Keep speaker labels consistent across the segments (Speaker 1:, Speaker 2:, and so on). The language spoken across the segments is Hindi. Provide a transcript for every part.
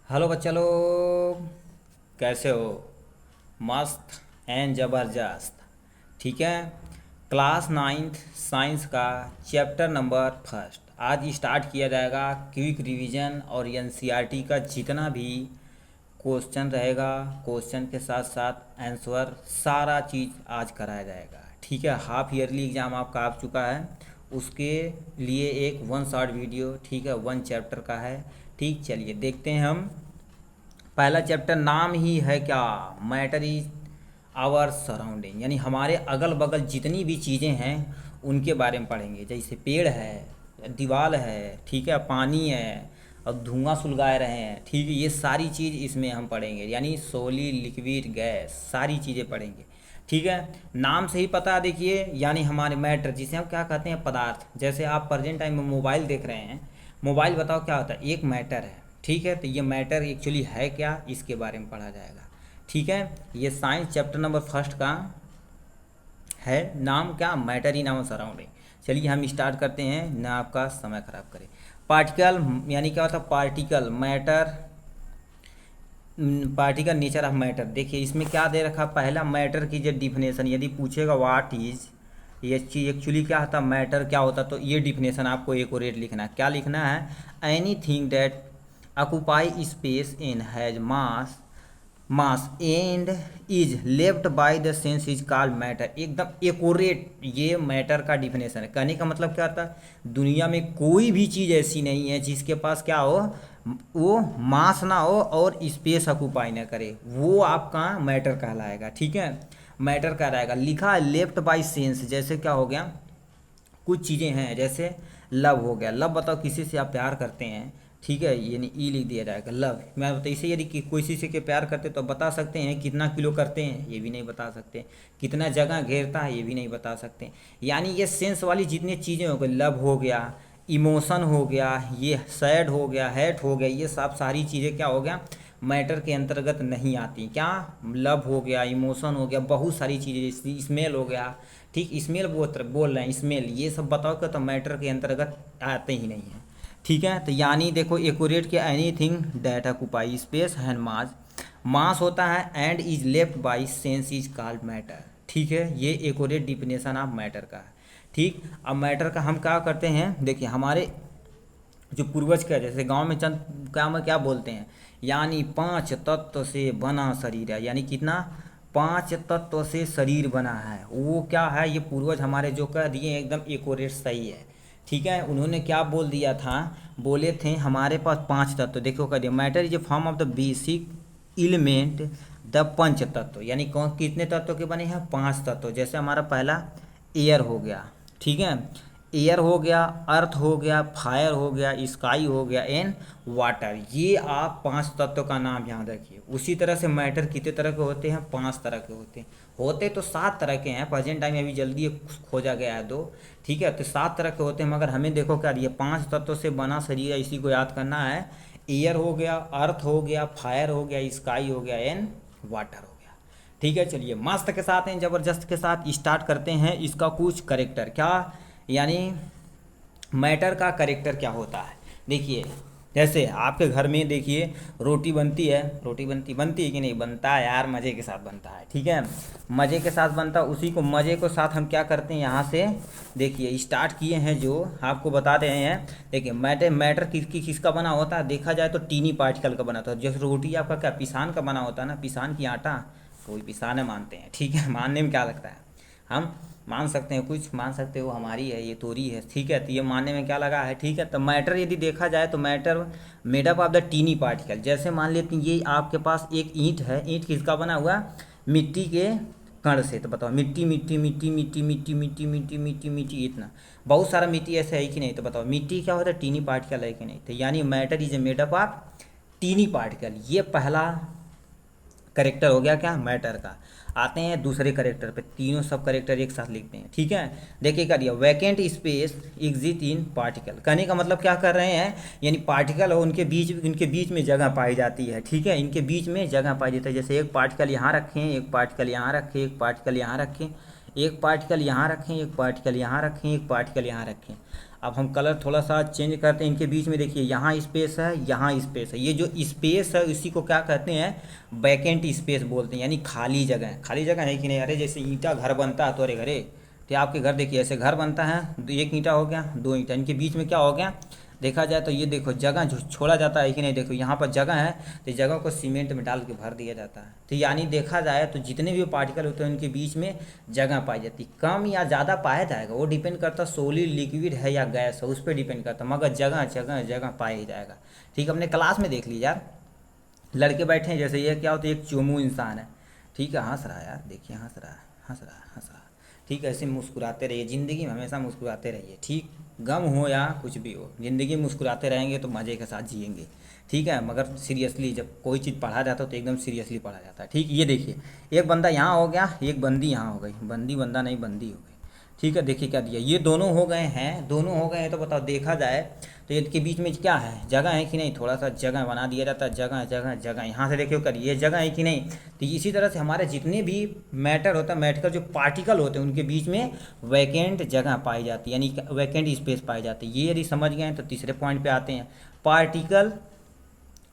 Speaker 1: हेलो बच्चा लोग, कैसे हो? मस्त एंड ज़बरदस्त। ठीक है। क्लास नाइन्थ साइंस का चैप्टर नंबर फर्स्ट आज स्टार्ट किया जाएगा। क्विक रिवीजन और एनसीईआरटी का जितना भी क्वेश्चन रहेगा, क्वेश्चन के साथ साथ आंसर, सारा चीज़ आज कराया जाएगा। ठीक है। हाफ ईयरली एग्ज़ाम आपका आ चुका है, उसके लिए एक वन शॉट वीडियो, ठीक है, वन चैप्टर का है। ठीक, चलिए देखते हैं हम। पहला चैप्टर नाम ही है क्या? मैटर इज आवर सराउंडिंग, यानी हमारे अगल बगल जितनी भी चीज़ें हैं उनके बारे में पढ़ेंगे। जैसे पेड़ है, दीवार है, ठीक है, पानी है और धुआं सुलगा रहे हैं, ठीक है, ये सारी चीज़ इसमें हम पढ़ेंगे। यानी सॉलिड, लिक्विड, गैस, सारी चीज़ें पढ़ेंगे। ठीक है। नाम से ही पता है, देखिए, यानी हमारे मैटर जिसे हम क्या कहते हैं, पदार्थ। जैसे आप प्रेजेंट टाइम में मोबाइल देख रहे हैं, मोबाइल बताओ क्या होता है, एक मैटर है। ठीक है। तो ये मैटर एक्चुअली है क्या, इसके बारे में पढ़ा जाएगा। ठीक है। ये साइंस चैप्टर नंबर फर्स्ट का है। नाम क्या? Matter in our surrounding. चलिए हम स्टार्ट करते हैं, ना आपका समय खराब करें। पार्टिकल यानी क्या होता है? Particle, matter, particle, nature of matter. देखिए इसमें क्या दे रखा, पहला मैटर की जो डिफिनेशन यदि पूछेगा व्हाट इज, ये चीज एक्चुअली क्या होता, मैटर क्या होता, तो ये डिफिनेशन आपको एक और रेट लिखना है। क्या लिखना है? Any thing that occupy space in has mass and is left by the sense is called matter. एकदम एक्यूरेट ये मैटर का डिफिनेशन है। कहने का मतलब क्या होता है, दुनिया में कोई भी चीज़ ऐसी नहीं है जिसके पास क्या हो, वो मास ना हो और स्पेस ऑक्यूपाई ना करे, वो आपका मैटर कहलाएगा। ठीक है। मैटर कहलाएगा। लिखा है लेफ्ट बाय सेंस, जैसे क्या हो गया, कुछ चीज़ें हैं, जैसे लव हो गया। लव बताओ, किसी से आप प्यार करते हैं, ठीक है, यानी ई लिख दिया जाएगा लव। मैं बताइए इसे, यदि किसी से के प्यार करते तो बता सकते हैं कितना किलो करते हैं, ये भी नहीं बता सकते। कितना जगह घेरता है, ये भी नहीं बता सकते। यानी ये सेंस वाली जितनी चीज़ें हो गई, लव हो गया, इमोशन हो गया, ये सैड हो गया, हैट हो गया, ये सब सारी चीज़ें क्या हो गया, मैटर के अंतर्गत नहीं आती। क्या? लव हो गया, इमोशन हो गया, बहुत सारी चीज़ें, स्मेल हो गया, ठीक, स्मेल बोल रहे हैं, स्मेल, ये सब बताओ कि तो मैटर के अंतर्गत आते ही नहीं है। ठीक है। तो यानी देखो, एक्यूरेट के anything that occupy space and mass, mass होता है and is left by sense is called matter. ठीक है। ये एक्यूरेट डिफिनेशन ऑफ मैटर का है। ठीक। अब मैटर का हम क्या करते हैं, देखिए हमारे जो पूर्वज का, जैसे गांव में चंद क्या में क्या बोलते हैं, यानी पांच तत्व से बना शरीर है। यानी कितना? पांच तत्व से शरीर बना है। वो क्या है, ये पूर्वज हमारे जो कह दिए एकदम एक्यूरेट सही है। ठीक है। उन्होंने क्या बोल दिया था, बोले थे हमारे पास पांच तत्व। देखो कह दिया, matter is a form of the basic element the panch tattva. यानी कौन कितने तत्व के बने हैं? पांच तत्व। जैसे हमारा पहला एयर हो गया, ठीक है, एयर हो गया, अर्थ हो गया, फायर हो गया, स्काई हो गया एंड वाटर। ये आप पांच तत्व का नाम याद रखिए। उसी तरह से मैटर कितने तरह के होते हैं? पांच तरह के होते हैं। होते तो सात तरह के हैं, प्रेजेंट टाइम में अभी जल्दी खोजा गया है दो। ठीक है। तो सात तरह के होते हैं, मगर हमें देखो क्या, ये पांच तत्व से बना शरीर है, इसी को याद करना है। एयर हो गया, अर्थ हो गया, फायर हो गया, स्काई हो गया एंड वाटर हो गया। ठीक है। चलिए मस्त के साथ हैं, ज़बरदस्त के साथ स्टार्ट करते हैं इसका कुछ करेक्टर। क्या? यानी मैटर का करेक्टर क्या होता है। देखिए जैसे आपके घर में देखिए रोटी बनती है, रोटी बनती है कि नहीं? बनता है यार, मज़े के साथ बनता है। ठीक है। मज़े के साथ बनता है, उसी को मज़े को साथ हम क्या करते हैं, यहाँ से देखिए स्टार्ट किए हैं, जो आपको बता रहे हैं। देखिए मैटर किसका बना होता है, देखा जाए तो टीनी पार्टिकल का बना होता है। जैसे रोटी आपका क्या पिसान का बना होता है ना, पिसान की आटा, कोई पिसाने मानते हैं। ठीक है। मानने में क्या लगता है, हम मान सकते हैं, कुछ मान सकते हो, हमारी है, ये तोरी है। ठीक है। तो ये मानने में क्या लगा है। ठीक है। तो मैटर यदि देखा जाए तो matter made up of the tiny particle. जैसे मान लेते हैं ये आपके पास एक ईंट है, ईंट किसका बना हुआ? मिट्टी के कण से। तो बताओ, मिट्टी मिट्टी मिट्टी मिट्टी मिट्टी मिट्टी मिट्टी मिट्टी मिट्टी, इतना बहुत सारा मिट्टी ऐसे है कि नहीं? तो बताओ मिट्टी क्या होता है? टीनी पार्टिकल है कि नहीं? तो यानी matter is a made up of tiny particle. ये पहला करेक्टर हो गया क्या, मैटर का। आते हैं दूसरे करेक्टर पे, तीनों सब करेक्टर एक साथ लिखते हैं। ठीक है। देखिए क्या दिया, वैकेंट स्पेस एग्जिट इन पार्टिकल। कहने का मतलब क्या कर रहे हैं, यानी पार्टिकल हो उनके बीच में जगह पाई जाती है। ठीक है। इनके बीच में जगह पाई जाती है। जैसे एक पार्टिकल यहाँ रखें, एक पार्टिकल यहाँ रखें, एक पार्टिकल यहाँ रखें, एक पार्टिकल यहाँ रखें, एक पार्टिकल यहाँ रखें, एक पार्टिकल यहाँ रखें। अब हम कलर थोड़ा सा चेंज करते हैं इनके बीच में। देखिए यहाँ स्पेस है, यहाँ स्पेस है। ये जो स्पेस है इसी को क्या कहते हैं, वैकेंट स्पेस बोलते हैं, यानी खाली जगह। खाली जगह है कि नहीं। अरे जैसे ईंटा घर बनता है तो अरे घरे तो आपके घर देखिए ऐसे घर बनता है, एक ईंटा हो गया, दो ईंटा, इनके बीच में क्या हो गया, देखा जाए तो ये देखो जगह जो छोड़ा जाता है कि नहीं। देखो यहाँ पर जगह है तो जगह को सीमेंट में डाल के भर दिया जाता है। तो यानी देखा जाए तो जितने भी पार्टिकल होते हैं उनके बीच में जगह पाई जाती है। कम या ज़्यादा पाया जाएगा वो डिपेंड करता है सॉलिड लिक्विड है या गैस है, उस पर डिपेंड करता है, मगर जगह जगह जगह पाया ही जाएगा। ठीक है, अपने क्लास में देख लीजिए यार, लड़के बैठे हैं, जैसे ये क्या होता है, एक चोमू इंसान है, ठीक है, हंस रहा है यार, देखिए हंस रहा है, हंस रहा है, हंस रहा है। ठीक है, ऐसे मुस्कुराते रहिए, ज़िंदगी में हमेशा मुस्कुराते रहिए। ठीक, गम हो या कुछ भी हो, ज़िंदगी में मुस्कुराते रहेंगे तो मज़े के साथ जिएंगे। ठीक है, मगर सीरियसली जब कोई चीज़ पढ़ा जाता है तो एकदम सीरियसली पढ़ा जाता है। ठीक, ये देखिए एक बंदा यहाँ हो गया, एक बंदी यहाँ हो गई, बंदी बंदा नहीं बंदी हो गई। ठीक है, देखिए क्या दिया, ये दोनों हो गए हैं, दोनों हो गए हैं। तो बताओ देखा जाए तो इनके बीच में क्या है, जगह है कि नहीं। थोड़ा सा जगह बना दिया जाता है, जगह जगह जगह, यहाँ से देखिए करिए ये जगह है कि नहीं। तो इसी तरह से हमारे जितने भी मैटर होता है, मैटर का जो पार्टिकल होते हैं उनके बीच में वैकेंट जगह पाई जाती है, यानी वैकेंट स्पेस पाई जाती है। ये यदि समझ गए तो तीसरे पॉइंट पे आते हैं, particle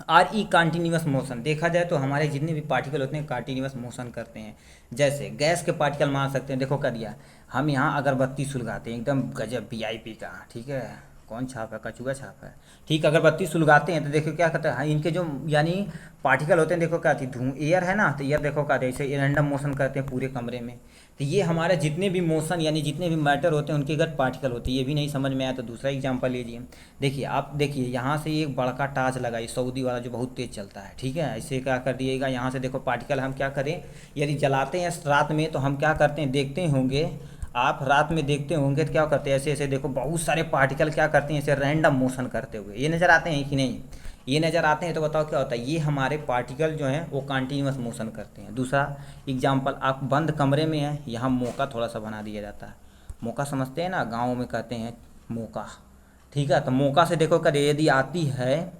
Speaker 1: R E continuous motion. देखा जाए तो हमारे जितने भी पार्टिकल होते हैं कंटिन्यूस मोशन करते हैं। जैसे गैस के पार्टिकल मान सकते हैं, देखो कर दिया, हम यहाँ अगरबत्ती सुलगाते हैं, एकदम गजब वीआईपी का, ठीक है, कौन छाप है, कचुआ छाप है। ठीक, अगरबत्ती सुलगाते हैं तो देखो क्या करते हैं, हाँ, इनके जो यानी पार्टिकल होते हैं, देखो क्या आती है, एयर है ना, तो एयर देखो क्या ऐसे रैंडम मोशन करते हैं पूरे कमरे में। तो ये हमारे जितने भी मोशन यानी जितने भी मैटर होते हैं उनके गत पार्टिकल होते हैं। ये भी नहीं समझ में आया तो दूसरा एग्जांपल लीजिए। देखिए आप देखिए यहाँ से एक बड़का टार्च लगाई, सऊदी वाला जो बहुत तेज़ चलता है। ठीक है, ऐसे क्या कर दिएगा, यहाँ से देखो पार्टिकल हम क्या करें, यदि जलाते हैं रात में तो हम क्या करते हैं, देखते होंगे आप रात में देखते होंगे तो क्या करते हैं, ऐसे ऐसे देखो बहुत सारे पार्टिकल क्या करते हैं, ऐसे रैंडम मोशन करते हुए, ये नज़र आते हैं कि नहीं, ये नज़र आते हैं। तो बताओ क्या होता है, ये हमारे पार्टिकल जो हैं वो कंटिन्यूस मोशन करते हैं। दूसरा एग्जांपल, आप बंद कमरे में हैं, यहाँ मौका थोड़ा सा बना दिया जाता है, मौका समझते हैं ना, गाँव में कहते हैं मौका। ठीक है, तो मौका से देखो कर यदि आती है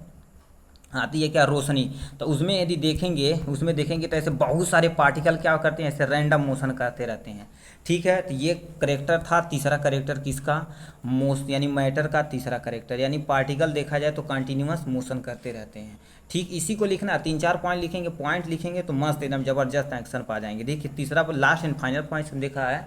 Speaker 1: क्या, रोशनी, तो उसमें यदि देखेंगे, उसमें देखेंगे तो ऐसे बहुत सारे पार्टिकल क्या करते हैं, ऐसे रैंडम मोशन करते रहते हैं। ठीक है, तो ये करेक्टर था, तीसरा करेक्टर किसका, यानी मैटर का तीसरा करेक्टर, यानी पार्टिकल देखा जाए तो कंटिन्यूअस मोशन करते रहते हैं। ठीक, इसी को लिखना, 3-4 पॉइंट लिखेंगे तो मस्त एकदम ज़बरदस्त एक्शन पा जाएंगे। देखिए तीसरा लास्ट एंड फाइनल पॉइंट देखा है,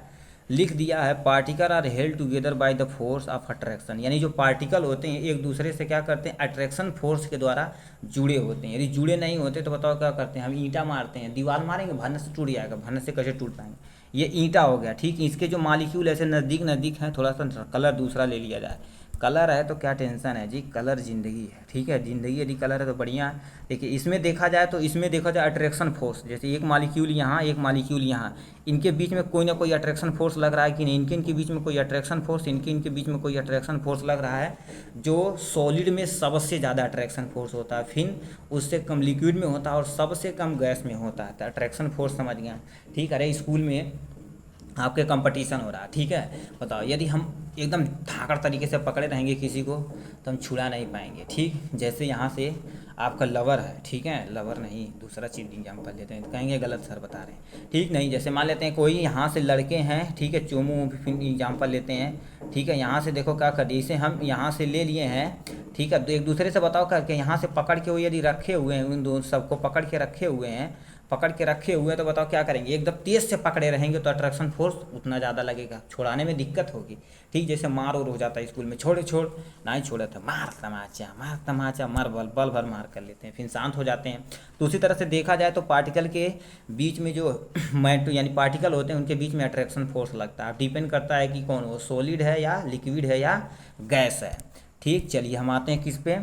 Speaker 1: लिख दिया है, particle are held together by the force of attraction, यानी जो पार्टिकल होते हैं एक दूसरे से क्या करते हैं, अट्रैक्शन फोर्स के द्वारा जुड़े होते हैं। यदि जुड़े नहीं होते तो बताओ क्या करते हैं, हम ईंटा मारते हैं, दीवार मारेंगे भरने से टूट जाएगा, भरने से कैसे टूट पाएंगे, ये ईंटा हो गया। ठीक, इसके जो मालिक्यूल ऐसे नज़दीक नज़दीक हैं, थोड़ा सा कलर दूसरा ले लिया जाए, कलर है तो क्या टेंशन है जी, कलर ज़िंदगी है। ठीक है, ज़िंदगी यदि कलर है तो बढ़िया है। देखिए इसमें देखा जाए तो इसमें देखा जाए अट्रैक्शन फोर्स, जैसे एक मालिक्यूल यहाँ एक मालिक्यूल यहाँ, इनके बीच में कोई ना कोई अट्रैक्शन फोर्स लग रहा है कि नहीं, इनके बीच में कोई अट्रैक्शन फोर्स, इनके बीच में कोई अट्रैक्शन फोर्स लग रहा है। जो सॉलिड में सबसे ज़्यादा अट्रैक्शन फोर्स होता है, फिर उससे कम लिक्विड में होता है और सबसे कम गैस में होता है। तो अट्रैक्शन फोर्स समझ गए। ठीक है, अरे स्कूल में आपके कंपटीशन हो रहा है, ठीक है, बताओ यदि हम एकदम धाकड़ तरीके से पकड़े रहेंगे किसी को तो हम छुड़ा नहीं पाएंगे। ठीक, जैसे यहाँ से आपका लवर है, ठीक है, लवर नहीं दूसरा चीज़ एग्जाम्पल लेते हैं, तो कहेंगे गलत सर बता रहे हैं। ठीक, नहीं, जैसे मान लेते हैं कोई यहाँ से लड़के हैं, ठीक है, चोमू फिर एग्जाम्पल लेते हैं। ठीक है, यहाँ से देखो क्या कर दिए, इसे हम यहाँ से ले लिए हैं। ठीक है, तो एक दूसरे से बताओ करके यहाँ से पकड़ के हुए यदि रखे हुए हैं, उन दो सबको पकड़ के रखे हुए हैं, तो बताओ क्या करेंगे, एकदम तेज़ से पकड़े रहेंगे तो अट्रैक्शन फोर्स उतना ज़्यादा लगेगा, छोड़ाने में दिक्कत होगी। ठीक, जैसे मार और हो जाता है स्कूल में, छोड़ नहीं छोड़ा था, मार तमाचा मार बल भर मार कर लेते हैं, फिर शांत हो जाते हैं। तो उसी तरह से देखा जाए तो पार्टिकल के बीच में जो यानी पार्टिकल होते हैं उनके बीच में अट्रैक्शन फोर्स लगता है, डिपेंड करता है कि कौन वो सॉलिड है या लिक्विड है या गैस है। ठीक, चलिए हम आते हैं किस पे,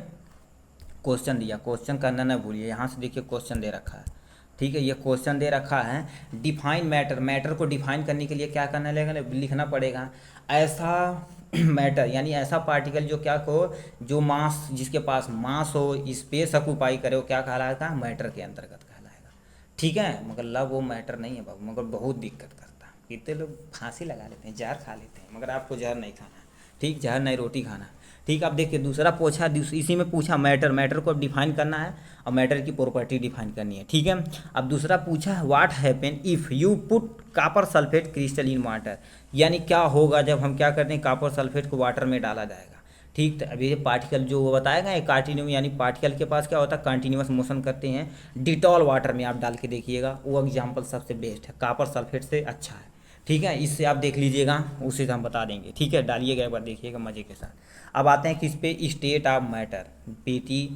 Speaker 1: क्वेश्चन दिया, क्वेश्चन करना ना भूलिए। यहाँ से देखिए क्वेश्चन दे रखा है, ठीक है, ये क्वेश्चन दे रखा है, डिफाइन मैटर को डिफाइन करने के लिए क्या करना लगेगा, लिखना पड़ेगा ऐसा मैटर यानी ऐसा पार्टिकल जो क्या को जो मास, जिसके पास मास हो, स्पेस ऑक्यूपाई करे, वो क्या कहलाएगा, मैटर के अंतर्गत कहलाएगा। ठीक है, मगर लव वो मैटर नहीं है बाबू, मगर बहुत दिक्कत करता है। कितने लोग फांसी लगा लेते हैं, जहर खा लेते हैं, मगर आपको जहर नहीं खाना। ठीक, जहर नहीं रोटी खाना। ठीक, अब देखिए दूसरा पूछा, इसी में पूछा मैटर को अब डिफाइन करना है और मैटर की प्रॉपर्टी डिफाइन करनी है। ठीक है, अब दूसरा पूछा what happen if you put copper sulphate crystal in water, यानी क्या होगा जब हम क्या करते हैं, कॉपर सल्फेट को वाटर में डाला जाएगा। ठीक। तो अभी ये पार्टिकल जो वो बताएगा, ये कंटिन्यू यानी पार्टिकल के पास क्या होता है, कंटिन्यूअस मोशन करते हैं। डिटॉल वाटर में आप डाल के देखिएगा, वो एग्जाम्पल सबसे बेस्ट है, कॉपर सल्फेट से अच्छा है। ठीक है, इससे आप देख लीजिएगा, उसी से हम बता देंगे। ठीक है, डालिएगा एक बार, देखिएगा मज़े के साथ। अब आते हैं किस पे, स्टेट ऑफ मैटर। पीती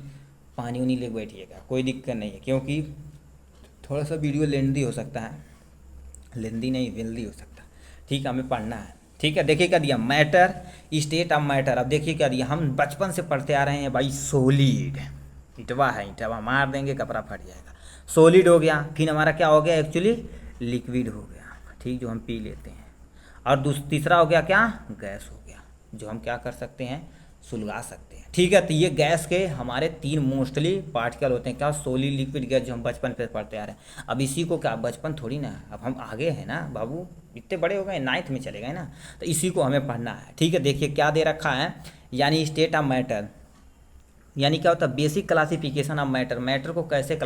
Speaker 1: पानी उनी ले बैठिएगा, कोई दिक्कत नहीं है, क्योंकि थोड़ा सा वीडियो लेंदी हो सकता है, लेंदी नहीं वेल्दी हो सकता है। ठीक है, हमें पढ़ना है। ठीक है, देखिए क्या दिया, मैटर, स्टेट ऑफ मैटर। अब देखिए क्या दिया, हम बचपन से पढ़ते आ रहे हैं भाई, सॉलिड। ईंटवा है, ईंटवा मार देंगे कपड़ा फट जाएगा। सॉलिड हो गया, फिर हमारा क्या हो गया, एक्चुअली लिक्विड हो गया। ठीक, जो हम पी लेते हैं। और तीसरा हो गया क्या, गैस हो गया, जो हम क्या कर सकते हैं, सुलगा सकते हैं। ठीक है, तो ये गैस के हमारे 3 मोस्टली पार्टिकल होते हैं, क्या, सॉलिड, लिक्विड, गैस, जो हम बचपन पे पढ़ते आ रहे हैं। अब इसी को क्या, बचपन थोड़ी ना, अब हम आगे हैं ना बाबू, इतने बड़े हो गए, 9th में चले गए ना, तो इसी को हमें पढ़ना है। ठीक है, देखिए क्या दे रखा है, यानी स्टेट ऑफ मैटर, यानी क्या होता है, basic classification of matter. Matter को कैसे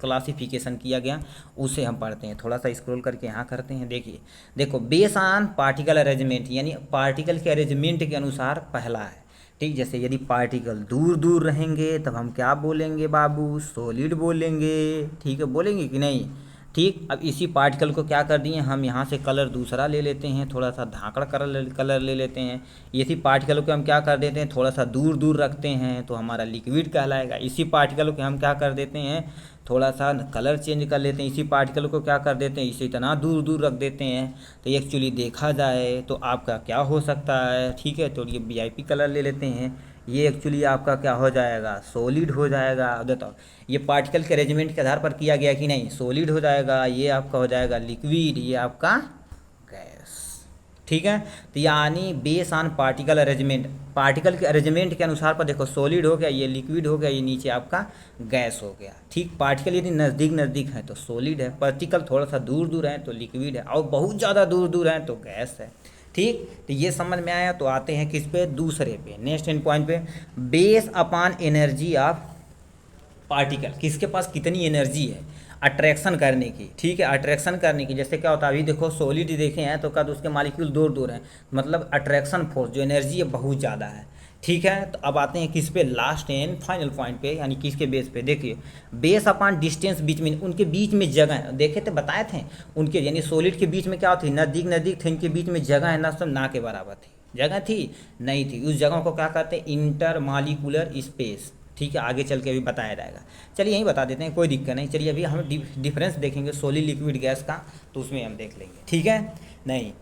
Speaker 1: क्लासिफिकेशन किया गया, उसे हम पढ़ते हैं। थोड़ा सा स्क्रॉल करके यहाँ करते हैं, देखिए, देखो, बेस ऑन पार्टिकल अरेंजमेंट, यानी पार्टिकल के अरेंजमेंट के अनुसार पहला है। ठीक, जैसे यदि पार्टिकल दूर दूर रहेंगे तब हम क्या बोलेंगे बाबू, सॉलिड बोलेंगे। ठीक है, बोलेंगे कि नहीं। ठीक, अब इसी पार्टिकल को क्या कर दिए हम, यहाँ से कलर दूसरा ले लेते हैं, थोड़ा सा धाकड़ कलर ले लेते हैं। इसी पार्टिकल को हम क्या कर देते हैं, थोड़ा सा दूर दूर रखते हैं, तो हमारा लिक्विड कहलाएगा। इसी पार्टिकल को हम क्या कर देते हैं, थोड़ा सा कलर चेंज कर लेते हैं, इसी पार्टिकल को क्या कर देते हैं, इसे इतना दूर दूर रख देते हैं, तो एक्चुअली देखा जाए तो आपका क्या हो सकता है। ठीक है, तो ये VIP कलर ले लेते हैं, ये एक्चुअली आपका क्या हो जाएगा, सॉलिड हो जाएगा। बताओ, ये पार्टिकल के अरेंजमेंट के आधार पर किया गया कि नहीं, सॉलिड हो जाएगा, ये आपका हो जाएगा लिक्विड, ये आपका गैस। ठीक है, तो यानी base on particle arrangement, particle के अरेंजमेंट के अनुसार पर देखो, सॉलिड हो गया, ये लिक्विड हो गया, ये नीचे आपका गैस हो गया। ठीक, पार्टिकल यदि नज़दीक नज़दीक है तो सॉलिड है, पार्टिकल थोड़ा सा दूर दूर है तो लिक्विड है, और बहुत ज़्यादा दूर दूर है तो गैस है। ठीक, तो ये समझ में आया। तो आते हैं किस पे, दूसरे पे, नेक्स्ट इन पॉइंट पे, base upon energy of particle, किसके पास कितनी एनर्जी है अट्रैक्शन करने की। ठीक है, अट्रैक्शन करने की, जैसे क्या होता है, अभी देखो सॉलिड देखे हैं तो क्या, तो उसके मालिक्यूल दूर दूर हैं, मतलब अट्रैक्शन फोर्स जो एनर्जी है बहुत ज़्यादा है। ठीक है, तो अब आते हैं किस पे, लास्ट एंड फाइनल पॉइंट पे, यानी किसके बेस पे, देखिए, बेस अपॉन डिस्टेंस बीच में, उनके बीच में जगह देखे थे, बताए थे उनके, यानी सॉलिड के बीच में क्या होती, नज़दीक नज़दीक थे, इनके बीच में जगह है ना, सब ना के बराबर थी, जगह थी नहीं थी, उस जगह को क्या कहते हैं, इंटर मालिकुलर स्पेस। ठीक है, आगे चल के अभी बताया जाएगा, चलिए यहीं बता देते हैं, कोई दिक्कत नहीं। चलिए अभी हम डिफरेंस देखेंगे सॉलिड लिक्विड गैस का, तो उसमें हम देख लेंगे। ठीक है, नहीं,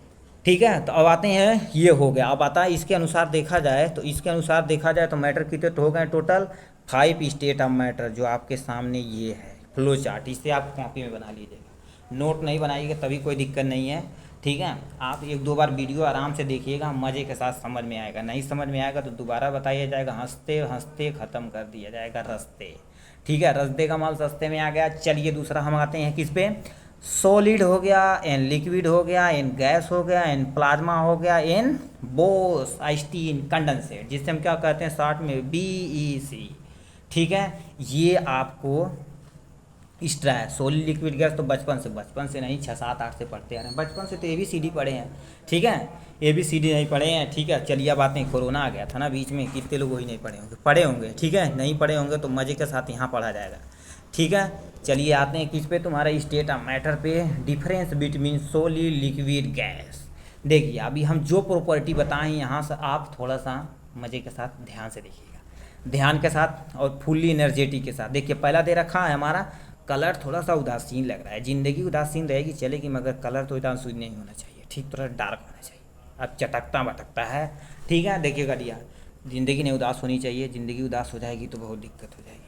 Speaker 1: ठीक है, तो अब आते हैं, ये हो गया। अब आता है इसके अनुसार देखा जाए, तो इसके अनुसार देखा जाए तो मैटर कितने तो हो गए टोटल, 5 स्टेट ऑफ मैटर, जो आपके सामने ये है फ्लो चार्ट, इसे आप कॉपी में बना लीजिएगा, नोट नहीं बनाइएगा तभी कोई दिक्कत नहीं है। ठीक है, आप 1-2 बार वीडियो आराम से देखिएगा, मज़े के साथ समझ में आएगा, नहीं समझ में आएगा तो दोबारा बताया जाएगा, हंसते हंसते ख़त्म कर दिया जाएगा रस्ते। ठीक है, रस्ते का माल सस्ते में आ गया। चलिए दूसरा हम आते हैं किस पे, सॉलिड हो गया, एन लिक्विड हो गया, एन गैस हो गया, एन प्लाज्मा हो गया, एन बोस आइंस्टीन कंडेंसेट, जिससे हम क्या कहते हैं शॉर्ट में BEC। ठीक है, ये आपको एक्स्ट्रा है। सॉलिड लिक्विड गैस तो बचपन से नहीं, 6-7-8 से पढ़ते आ रहे हैं, बचपन से तो ABCD पढ़े हैं। ठीक है, ABCD नहीं पढ़े हैं। ठीक है, चलिए अब आते हैं, कोरोना आ गया था ना बीच में, कितने लोग वही नहीं पढ़े होंगे, पढ़े होंगे। ठीक है, नहीं पढ़े होंगे तो मज़े के साथ यहाँ पढ़ा जाएगा। ठीक है, चलिए आते हैं किस पे, तुम्हारा स्टेट ऑफ मैटर पे, difference between solid liquid gas. देखिए अभी हम जो प्रॉपर्टी बताएं यहाँ से आप थोड़ा सा मज़े के साथ ध्यान से देखिएगा, ध्यान के साथ और फुल्ली एनर्जेटिक के साथ। देखिए पहला दे रखा है हमारा, कलर थोड़ा सा उदासीन लग रहा है, ज़िंदगी उदासीन रहेगी चलेगी, मगर कलर तो उदासीन नहीं होना चाहिए। ठीक, थोड़ा डार्क होना चाहिए, अब चटकता भटकता है। ठीक है, देखिएगा दिया, ज़िंदगी नहीं उदास होनी चाहिए, ज़िंदगी उदास हो जाएगी तो बहुत दिक्कत हो जाएगी।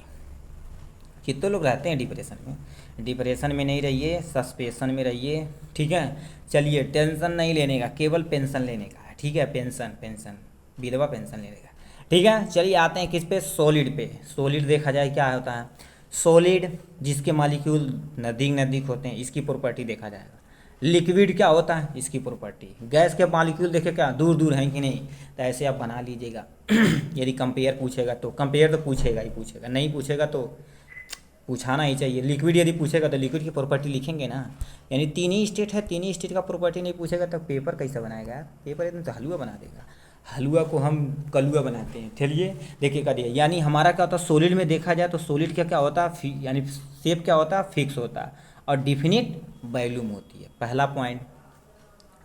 Speaker 1: कितने लोग रहते हैं डिप्रेशन में, डिप्रेशन में नहीं रहिए, सस्पेंशन में रहिए। ठीक है, चलिए टेंशन नहीं लेने का, केवल पेंशन लेने का है। ठीक है, पेंशन विधवा पेंशन लेने का। ठीक है, चलिए आते हैं किस पे, सॉलिड पे। सॉलिड देखा जाए क्या होता है, सॉलिड जिसके मालिक्यूल नज़दीक होते हैं, इसकी प्रॉपर्टी देखा जाएगा। लिक्विड क्या होता है, इसकी प्रॉपर्टी। गैस के मालिक्यूल देखे क्या दूर दूर हैं कि नहीं, तो ऐसे आप बना लीजिएगा। यदि कंपेयर पूछेगा तो कंपेयर तो पूछेगा ही पूछेगा, नहीं पूछेगा तो पूछाना ही चाहिए। लिक्विड यदि पूछेगा तो लिक्विड की प्रॉपर्टी लिखेंगे ना, यानी 3 ही स्टेट है, 3 ही स्टेट का प्रॉपर्टी नहीं पूछेगा तो पेपर कैसे बनाएगा, पेपर एकदम तो हलवा बना देगा। हलवा को हम कलुआ बनाते हैं। चलिए देखिए करिए, यानी हमारा क्या होता है सॉलिड में देखा जाए तो सॉलिड का क्या होता है यानी शेप क्या होता है फिक्स होता है और डिफिनिट वॉल्यूम होती है, पहला पॉइंट।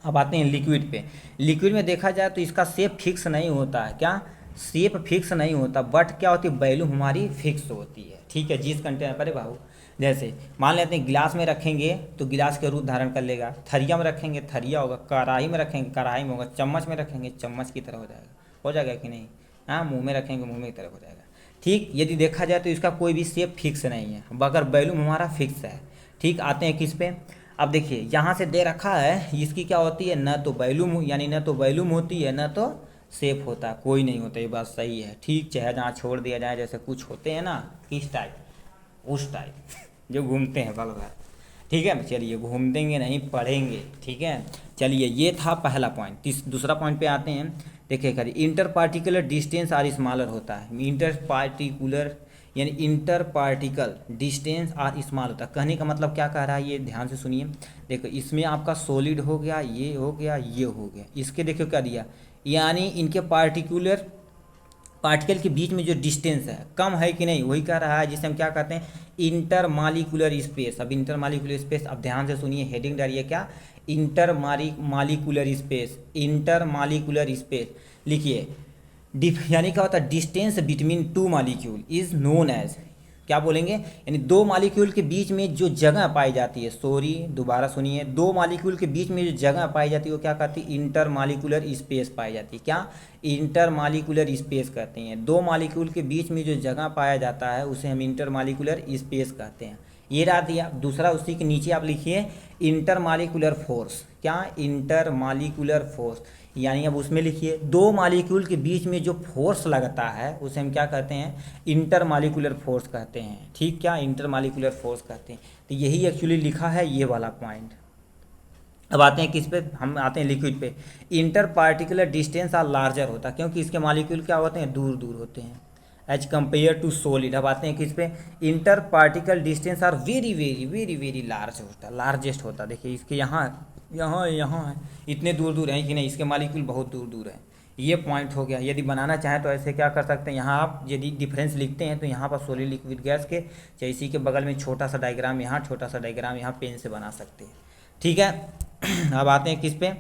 Speaker 1: अब आते हैं लिक्विड पे। लिक्विड में देखा जाए तो इसका शेप फिक्स नहीं होता है, क्या शेप फिक्स नहीं होता, बट क्या होती है वॉल्यूम हमारी फिक्स होती है। ठीक है, जिस कंटेनर पर बाबू जैसे मान लेते हैं गिलास में रखेंगे तो गिलास के रूप धारण कर लेगा, थरिया में रखेंगे थरिया होगा, कढ़ाई में रखेंगे कढ़ाई में होगा, चम्मच में रखेंगे चम्मच की तरह हो जाएगा कि नहीं। हाँ, मुंह में रखेंगे मुंह में की तरह हो जाएगा। ठीक, यदि देखा जाए तो इसका कोई भी शेप फिक्स नहीं है, मगर वॉल्यूम हमारा फिक्स है। ठीक, आते हैं किस पे। अब देखिए यहाँ से दे रखा है, इसकी क्या होती है न तो वॉल्यूम यानी न तो वॉल्यूम होती है न तो शेप होता है, कोई नहीं होता, ये बात सही है। ठीक, चाहे जहाँ छोड़ दिया जाए, जैसे कुछ होते हैं ना किस टाइप उस टाइप जो घूमते हैं पल भर। ठीक है, चलिए घूम देंगे नहीं पढ़ेंगे। ठीक है, चलिए ये था पहला पॉइंट। दूसरा पॉइंट पे आते हैं। देखिए करिए, inter particular distance are smaller होता है। इंटर पार्टिकुलर यानी inter particle distance are small होता है। कहने का मतलब क्या कह रहा है ये ध्यान से सुनिए। देखो इसमें आपका सॉलिड हो गया, ये हो गया, ये हो गया, इसके देखो क्या दिया, यानी इनके पार्टिकल के बीच में जो डिस्टेंस है कम है कि नहीं, वही कह रहा है, जिसे हम क्या कहते हैं इंटर मालिकुलर स्पेस। अब इंटर मालिकुलर स्पेस, अब ध्यान से सुनिए, हेडिंग डालिए क्या, inter molecular space, inter molecular space लिखिए। यानी क्या होता है distance between two molecule is known as, क्या बोलेंगे, यानी दो मालिक्यूल के बीच में जो जगह पाई जाती है, सॉरी दोबारा सुनिए, दो मालिक्यूल के बीच में जो जगह पाई जाती है वो क्या कहती है इंटर मालिकुलर स्पेस पाई जाती है। क्या इंटर मालिकुलर स्पेस कहते हैं। दो मालिक्यूल के बीच में जो जगह पाया जाता है उसे हम इंटर मालिकुलर स्पेस कहते हैं। ये रहा दिया। दूसरा उसी के नीचे आप लिखिए इंटर मालिकुलर फोर्स। क्या इंटर मालिकुलर फोर्स, यानी अब उसमें लिखिए दो मालिक्यूल के बीच में जो फोर्स लगता है उसे हम क्या कहते हैं इंटर मालिकुलर फोर्स कहते हैं। ठीक, क्या इंटर मालिकुलर फोर्स कहते हैं। तो यही एक्चुअली लिखा है ये वाला पॉइंट। अब आते हैं किस पे, हम आते हैं लिक्विड पे। Inter particular distance are larger होता है, क्योंकि इसके मालिक्यूल क्या होते हैं दूर दूर होते हैं एज कम्पेयर टू सॉलिड। अब आते हैं किस पे, inter particle distance are very very very very large होता है, लार्जेस्ट होता है। देखिए इसके यहाँ है, इतने दूर दूर हैं कि नहीं, इसके मालिक्यूल बहुत दूर दूर हैं। ये पॉइंट हो गया। यदि बनाना चाहें तो ऐसे क्या कर सकते हैं, यहाँ आप यदि डिफरेंस लिखते हैं तो यहाँ पर सॉलिड लिक्विड गैस के चाहे इसी के बगल में छोटा सा डायग्राम यहाँ, छोटा सा डायग्राम यहाँ पेन से बना सकते हैं। ठीक है, अब आते हैं किस पे,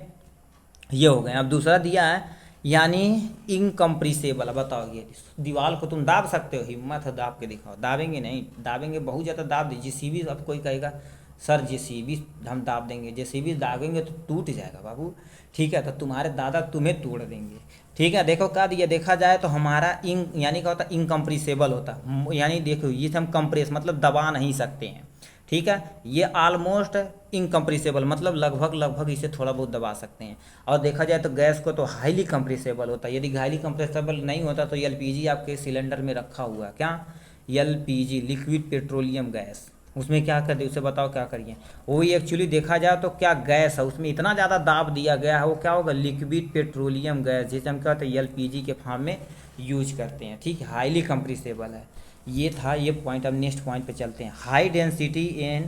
Speaker 1: ये हो गए। अब दूसरा दिया है यानी इनकम्प्रेसिबल। बताओ ये दीवार को तुम दाब सकते हो, हिम्मत है दाब के दिखाओ। दाबेंगे नहीं, दाबेंगे बहुत ज़्यादा दाब दीजिए। जेसीबी, अब कोई कहेगा सर जेसीबी हम दाब देंगे, जेसीबी दाबेंगे तो टूट जाएगा बाबू। ठीक है, तो तुम्हारे दादा तुम्हें तोड़ देंगे। ठीक है, देखो क्या दिया, देखा जाए तो हमारा यानी क्या होता है इनकम्प्रेसिबल होता, यानी देखो ये हम कंप्रेस मतलब दबा नहीं सकते हैं। ठीक है, ये ऑलमोस्ट इनकम्प्रेसिबल मतलब लगभग इसे थोड़ा बहुत दबा सकते हैं। और देखा जाए तो गैस को तो हाईली कंप्रेसिबल होता है। यदि हाईली कंप्रेसिबल नहीं होता तो एलपीजी आपके सिलेंडर में रखा हुआ है, क्या एलपीजी लिक्विड पेट्रोलियम गैस, उसमें क्या कर दे उसे बताओ क्या करिए। वही एक्चुअली देखा जाए तो क्या गैस है, उसमें इतना ज़्यादा दाब दिया गया है, वो क्या होगा लिक्विड पेट्रोलियम गैस, जिसे हम क्या होता है एलपीजी के फॉर्म में यूज करते हैं। ठीक है, हाईली कंप्रेसिबल है। ये था ये पॉइंट। अब नेक्स्ट पॉइंट पे चलते हैं, high density and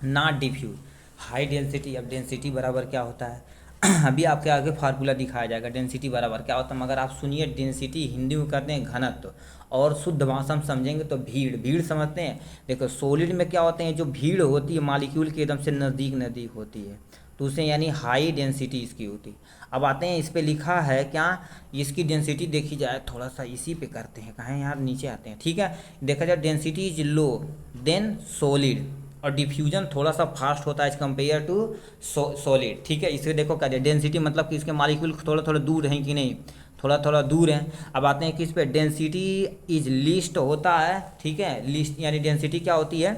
Speaker 1: not diffuse. High density, अब डेंसिटी बराबर क्या होता है अभी आपके आगे फार्मूला दिखाया जाएगा डेंसिटी बराबर क्या होता है, मगर आप सुनिए डेंसिटी हिंदी में कहते हैं घनत्व, और शुद्ध भाषा में समझेंगे तो भीड़। भीड़ समझते हैं, देखो सॉलिड में क्या होते हैं जो भीड़ होती है मालिक्यूल के एकदम से नज़दीक नज़दीक होती है, तो उसे यानी हाई डेंसिटी इसकी होती। अब आते हैं इस पे लिखा है क्या, इसकी डेंसिटी देखी जाए थोड़ा सा इसी पे करते हैं, कहाँ यार नीचे आते हैं। ठीक है, देखा जाए density is low than solid, और डिफ्यूजन थोड़ा सा फास्ट होता है एज कम्पेयर टू सॉलिड। ठीक है, इसे देखो क्या डेंसिटी मतलब कि इसके मालिक्यूल थोड़ा थोड़ा दूर हैं कि नहीं, थोड़ा थोड़ा दूर हैं। अब आते हैं किस पे, डेंसिटी इज लीस्ट होता है। ठीक है, लीस्ट यानी डेंसिटी क्या होती है,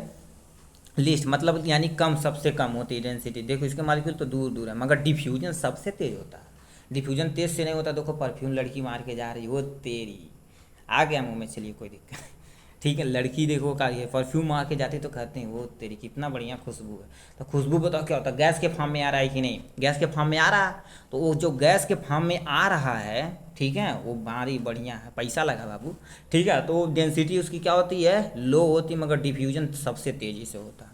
Speaker 1: लीस्ट मतलब यानी कम, सबसे कम होती है डेंसिटी। देखो इसके मालिक्यूल तो दूर दूर है, मगर डिफ्यूजन सबसे तेज होता है। डिफ्यूजन तेज से नहीं होता, देखो परफ्यूम लड़की मार के जा रही वो तेरी आ गया मुंह में, चलिए कोई दिक्कत ठीक है, लड़की देखो का ये परफ्यूम मार के जाती तो कहते हैं वो तेरी कितना बढ़िया खुशबू है। तो खुशबू बताओ क्या होता है, गैस के फॉर्म में आ रहा है कि नहीं, गैस के फॉर्म में आ रहा है, तो वो जो गैस के फॉर्म में आ रहा है, ठीक है, वो भारी बढ़िया है, पैसा लगा बाबू। ठीक है, तो डेंसिटी उसकी क्या होती है लो होती, मगर डिफ्यूजन सबसे तेज़ी से होता है।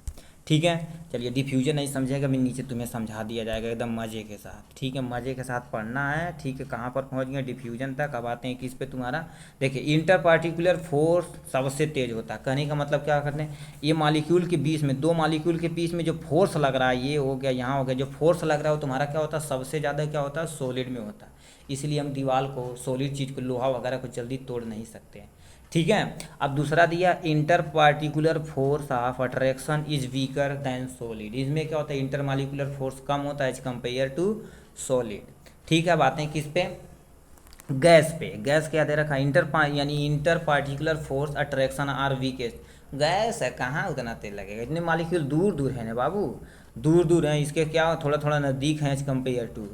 Speaker 1: ठीक है। चलिए डिफ्यूजन नहीं समझेगा मैं नीचे तुम्हें समझा दिया जाएगा एकदम मज़े के साथ, ठीक है, मज़े के साथ पढ़ना है, ठीक है। कहाँ पर पहुँच गए, डिफ्यूजन तक। अब आते हैं किस पे तुम्हारा, देखिए इंटर पार्टिकुलर फोर्स सबसे तेज होता है। कहने का मतलब क्या करते हैं, ये मॉलिक्यूल के बीच में, दो मॉलिक्यूल के बीच में जो फोर्स लग रहा है, ये हो गया, यहाँ हो गया, जो फोर्स लग रहा है वो तुम्हारा क्या होता है, सबसे ज़्यादा क्या होता है, सॉलिड में होता है। इसलिए हम दीवार को, सॉलिड चीज़ को, लोहा वगैरह को जल्दी तोड़ नहीं सकते हैं, ठीक है। अब दूसरा दिया, inter particular force of attraction is weaker than solid. इसमें क्या होता है, इंटर मालिकुलर फोर्स कम होता है एज कंपेयर टू सॉलिड, ठीक है। अब आते हैं किस पे, गैस पे। गैस क्या दे रखा है, यानी inter particular force attraction are weakest. Gas है, कहाँ उतना तेल लगेगा, इतने मालिक्यूल दूर दूर है ना बाबू, दूर दूर हैं, इसके क्या थोड़ा थोड़ा नज़दीक हैं एज कंपेयर टू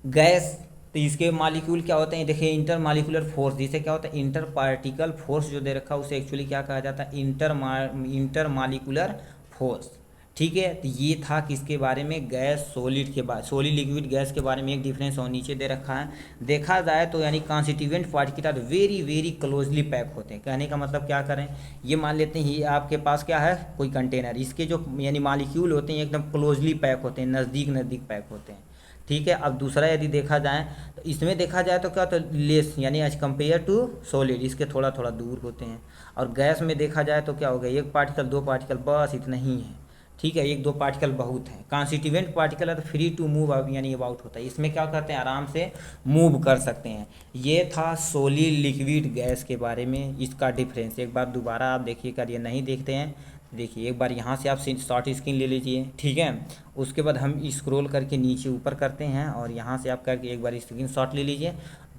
Speaker 1: गैस। तो इसके मालिक्यूल क्या होते हैं, देखिए इंटर मालिकुलर फोर्स, जिसे क्या होता है, इंटर पार्टिकल फोर्स जो दे रखा है उसे एक्चुअली क्या कहा जाता है, इंटर मालिकुलर फोर्स, ठीक है। तो ये था किसके बारे में, गैस सॉलिड के बारे, सॉलिड लिक्विड गैस के बारे में एक डिफरेंस और नीचे दे रखा है। देखा जाए तो यानी constituent particle very very closely pack होते हैं। कहने का मतलब क्या करें, ये मान लेते हैं ये आपके पास क्या है, कोई कंटेनर, इसके जो यानी मालिक्यूल होते हैं एकदम क्लोजली पैक होते हैं, नज़दीक नज़दीक पैक होते हैं, ठीक है। अब दूसरा यदि देखा जाए तो इसमें देखा जाए तो क्या होता है, लेस यानी एज कंपेयर टू सॉलिड, इसके थोड़ा थोड़ा दूर होते हैं। और गैस में देखा जाए तो क्या हो गया, एक पार्टिकल दो पार्टिकल बस इतना ही है, ठीक है, एक दो पार्टिकल बहुत है। कॉन्स्टिट्यूएंट पार्टिकल है तो फ्री टू मूव यानी अबाउट होता है, इसमें क्या करते हैं, आराम से मूव कर सकते हैं। ये था सॉलिड लिक्विड गैस के बारे में, इसका डिफरेंस एक बार दोबारा आप देखिएगा, ये नहीं देखते हैं, देखिए एक बार यहाँ से आप शॉर्ट स्क्रीन ले लीजिए, ठीक है। उसके बाद हम स्क्रॉल करके नीचे ऊपर करते हैं और यहाँ से आप करके एक बार स्क्रीन शॉट ले लीजिए,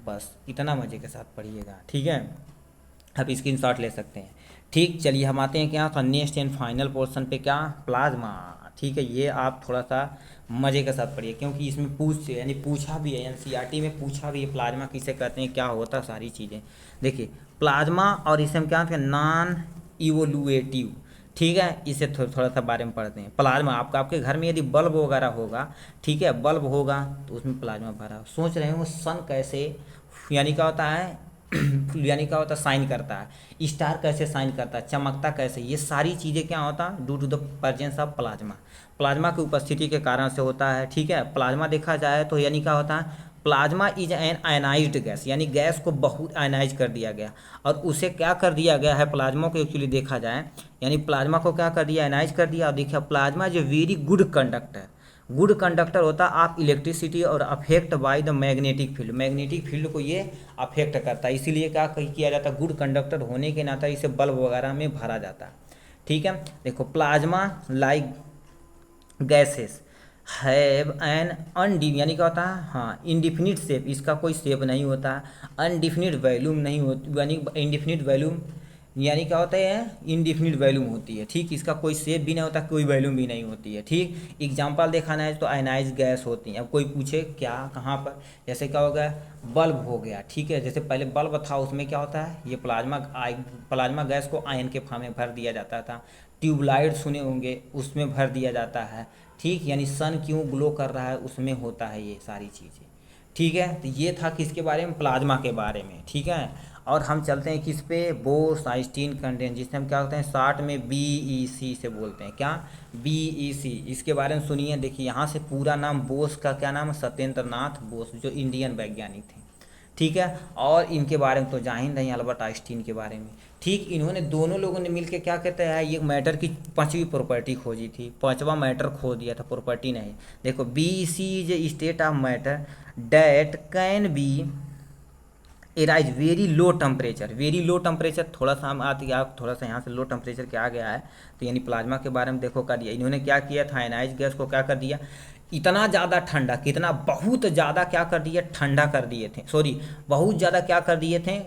Speaker 1: बस इतना मज़े के साथ पढ़िएगा, ठीक है। आप स्क्रीन शॉट ले सकते हैं, ठीक। चलिए हम आते हैं क्या था, नेक्स्ट एंड फाइनल पोर्शन पे, क्या, प्लाज्मा, ठीक है। ये आप थोड़ा सा मज़े के साथ पढ़िए क्योंकि इसमें यानी पूछा भी है, एनसीईआरटी में पूछा भी है, प्लाज्मा किसे कहते हैं, क्या होता है, सारी चीज़ें। देखिए प्लाज्मा और इसे हम क्या कहते हैं, नॉन इवोल्यूएटिव, ठीक है। इसे थोड़ा सा बारे में पढ़ते हैं। प्लाज्मा आपके घर में यदि बल्ब वगैरह होगा, ठीक है, बल्ब होगा तो उसमें प्लाज्मा भरा, सोच रहे हो सन कैसे यानी क्या होता है यानी क्या होता है, साइन करता है, स्टार कैसे साइन करता है, चमकता कैसे, ये सारी चीज़ें क्या होता है, due to the presence of plasma, plasma की उपस्थिति के कारण से होता है, ठीक है। प्लाज्मा देखा जाए तो यानी क्या होता है, plasma is an ionised gas, यानी गैस को बहुत आयनाइज कर दिया गया और उसे क्या कर दिया गया है, प्लाज्मा को एक्चुअली देखा जाए यानी प्लाज्मा को क्या कर दिया, आयनाइज कर दिया। और देखिए प्लाज्मा जो very good conductor, good conductor होता है आप इलेक्ट्रिसिटी और affect by the magnetic field, magnetic field को ये अफेक्ट करता है, इसीलिए क्या किया जाता है, गुड कंडक्टर होने के नाते इसे बल्ब वगैरह में भरा जाता है, ठीक है। देखो plasma like gases have an यानी क्या होता है, हाँ, इनडिफिनिट शेप, इसका कोई शेप नहीं होता, अनडिफिनिट वैल्यूम नहीं होती, यानी इनडिफिनिट वैल्यूम यानी क्या होता है, इनडिफिनिट वैल्यूम होती है, ठीक। इसका कोई शेप भी नहीं होता, कोई वैल्यूम भी नहीं होती है, ठीक। एग्जांपल दिखाना है तो आयनाइज गैस होती हैं। अब कोई पूछे क्या, कहाँ पर, जैसे क्या हो गया, बल्ब हो गया, ठीक है। जैसे पहले बल्ब था उसमें क्या होता है, ये प्लाज्मा गैस को आयन के फॉर्म में भर दिया जाता था। ट्यूबलाइट सुने होंगे, उसमें भर दिया जाता है, ठीक। यानी सन क्यों ग्लो कर रहा है उसमें होता है ये सारी चीज़ें, ठीक है। तो ये था किसके बारे में, प्लाज्मा के बारे में, ठीक है। और हम चलते हैं किस पे, बोस आइंस्टीन कंडेंस, जिससे हम क्या कहते हैं, शॉर्ट में BEC से बोलते हैं, क्या, BEC। इसके बारे में सुनिए, देखिए यहाँ से पूरा नाम, बोस का क्या नाम है, सत्येंद्र नाथ बोस, जो इंडियन वैज्ञानिक थे, ठीक है। और इनके बारे में तो जान ही नहीं, अल्बर्ट आइंस्टीन के बारे में, ठीक। इन्होंने दोनों लोगों ने मिलकर क्या कहते हैं, ये मैटर की 5वीं प्रॉपर्टी खोजी थी, 5वां मैटर खोज दिया था, प्रॉपर्टी नहीं। देखो BEC is state of matter that can be arise very low temperature, very low temperature, थोड़ा सा हम आते आप थोड़ा सा यहाँ से लो टेम्परेचर के आ गया है, तो यानी प्लाज्मा के बारे में देखो कर दिया इन्होंने, क्या किया था, आयनाइज गैस को क्या कर दिया, इतना ज़्यादा ठंडा, कितना, बहुत ज़्यादा क्या कर दिया, ठंडा कर दिए थे, सॉरी बहुत ज़्यादा क्या कर दिए थे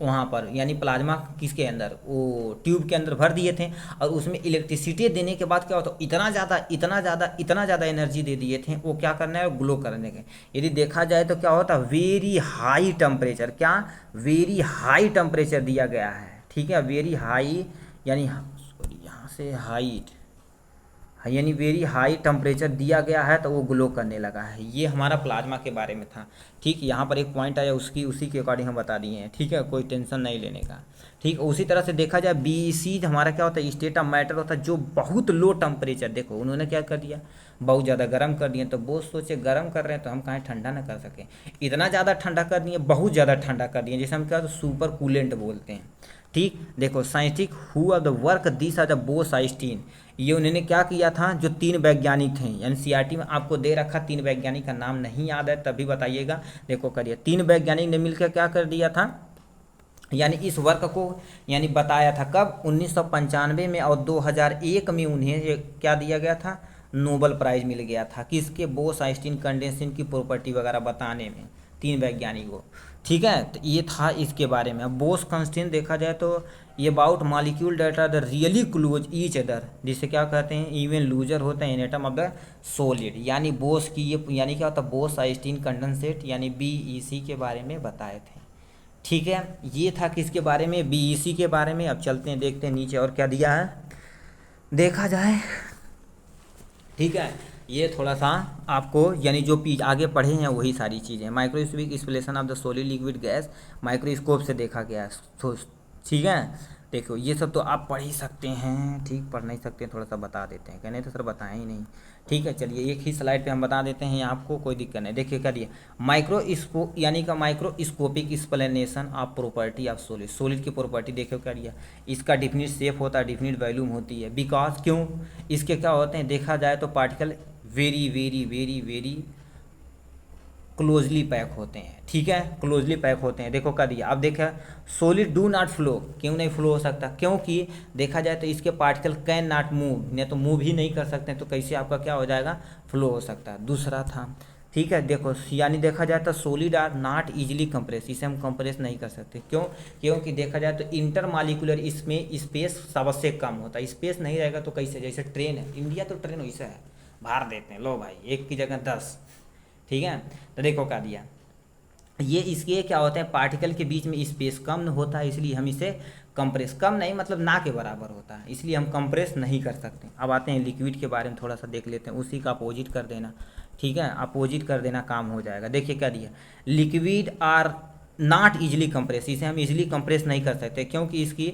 Speaker 1: वहाँ पर, यानी प्लाज्मा किसके अंदर, वो ट्यूब के अंदर भर दिए थे और उसमें इलेक्ट्रिसिटी देने के बाद क्या होता, इतना ज़्यादा इतना ज़्यादा इतना ज़्यादा एनर्जी दे दिए थे, वो क्या करना है, ग्लो करने के। यदि देखा जाए तो क्या होता, वेरी हाई टेम्परेचर, क्या, वेरी हाई टेम्परेचर दिया गया है, ठीक है। वेरी हाई यानी सॉरी यहाँ से हाइट, यानी वेरी हाई टेम्परेचर दिया गया है तो वो ग्लो करने लगा है। ये हमारा प्लाज्मा के बारे में था। ठीक, यहाँ पर एक पॉइंट आया उसी के अकॉर्डिंग हम बता दिए हैं। ठीक है, कोई टेंशन नहीं लेने का। ठीक, उसी तरह से देखा जाए बीईसी हमारा क्या होता है, स्टेट ऑफ मैटर होता है जो बहुत लो टेम्परेचर, देखो उन्होंने क्या कर दिया, बहुत ज़्यादा गर्म कर दिए। तो बोस सोचे गर्म कर रहे हैं तो हम कहीं ठंडा ना कर सकें, इतना ज़्यादा ठंडा कर दिए, बहुत ज़्यादा ठंडा कर दिए, जैसे हम क्या सुपर कूलेंट बोलते हैं। ठीक, देखो scientist who are the work this are the Bose Einstein, ये उन्होंने क्या किया था, जो 3 वैज्ञानिक थे, एनसीईआरटी में आपको दे रखा 3 वैज्ञानिक का नाम नहीं याद है तभी बताइएगा। देखो करिए, 3 वैज्ञानिक ने मिलकर क्या कर दिया था, यानी इस वर्क को यानी बताया था कब, 1995 में, और 2001 में उन्हें ये क्या दिया गया था, नोबेल प्राइज मिल गया था किसके, बोस आइंस्टीन कंडेंसेशन की प्रॉपर्टी वगैरह बताने में, 3 वैज्ञानिकों। ठीक है, तो ये था इसके बारे में। अब बोस कांस्टेंट देखा जाए तो ये about molecule that are the really close each other, जिसे क्या कहते हैं, इवन लूजर होते हैं in atom of the solid, यानी बोस की ये यानी क्या होता है, बोस आइंस्टीन कंडेंसेट यानी बीईसी के बारे में बताए थे। ठीक है, ये था किसके बारे में, बीईसी के बारे में। अब चलते हैं देखते हैं नीचे और क्या दिया है देखा जाए। ठीक है, ये थोड़ा सा आपको यानी जो आगे पढ़े हैं वही सारी चीज़ें, microscopic explanation of the solid liquid gas, microscope से देखा गया है। तो ठीक है, देखो ये सब तो आप पढ़ ही सकते हैं। ठीक, पढ़ नहीं सकते थोड़ा सा बता देते हैं, कहने तो सर बताएं ही नहीं। ठीक है, चलिए एक ही स्लाइड पे हम बता देते हैं, आपको कोई दिक्कत नहीं। देखिए क्या दिया, माइक्रोस्कोप यानी का microscopic explanation of property of solid, solid की प्रॉपर्टी देखो क्या दिया, इसका डिफिनिट शेप होता है, डिफिनिट वॉल्यूम होती है, बिकॉज क्यों, इसके क्या होते हैं देखा जाए तो particle very very very very closely pack होते हैं। ठीक है, क्लोजली पैक होते हैं। देखो क्या दिया, अब देखा सॉलिड डू नॉट फ्लो, क्यों नहीं फ्लो हो सकता, क्योंकि देखा जाए तो इसके पार्टिकल कैन नॉट मूव, नहीं तो मूव ही नहीं कर सकते, तो कैसे आपका क्या हो जाएगा, फ्लो हो सकता है। दूसरा था, ठीक है, देखो यानी देखा जाए तो solid are not easily compress, इसे हम कंप्रेस नहीं कर सकते, क्यों, क्योंकि देखा जाए तो इंटर मालिकुलर इसमें स्पेस सबसे कम होता है, स्पेस नहीं रहेगा तो कैसे, जैसे ट्रेन है, इंडिया तो ट्रेन वैसा है, बाहर देते हैं लो भाई, एक की जगह 10। ठीक है, तो देखो क्या दिया, ये इसके क्या होते हैं, पार्टिकल के बीच में स्पेस कम होता है, इसलिए हम इसे कंप्रेस, कम नहीं मतलब ना के बराबर होता है, इसलिए हम कंप्रेस नहीं कर सकते। अब आते हैं लिक्विड के बारे में थोड़ा सा देख लेते हैं, उसी का अपोजिट कर देना। ठीक है, अपोजिट कर देना काम हो जाएगा। देखिए क्या दिया, liquid are not easily compress, इसे हम इजिली कंप्रेस नहीं कर सकते, क्योंकि इसकी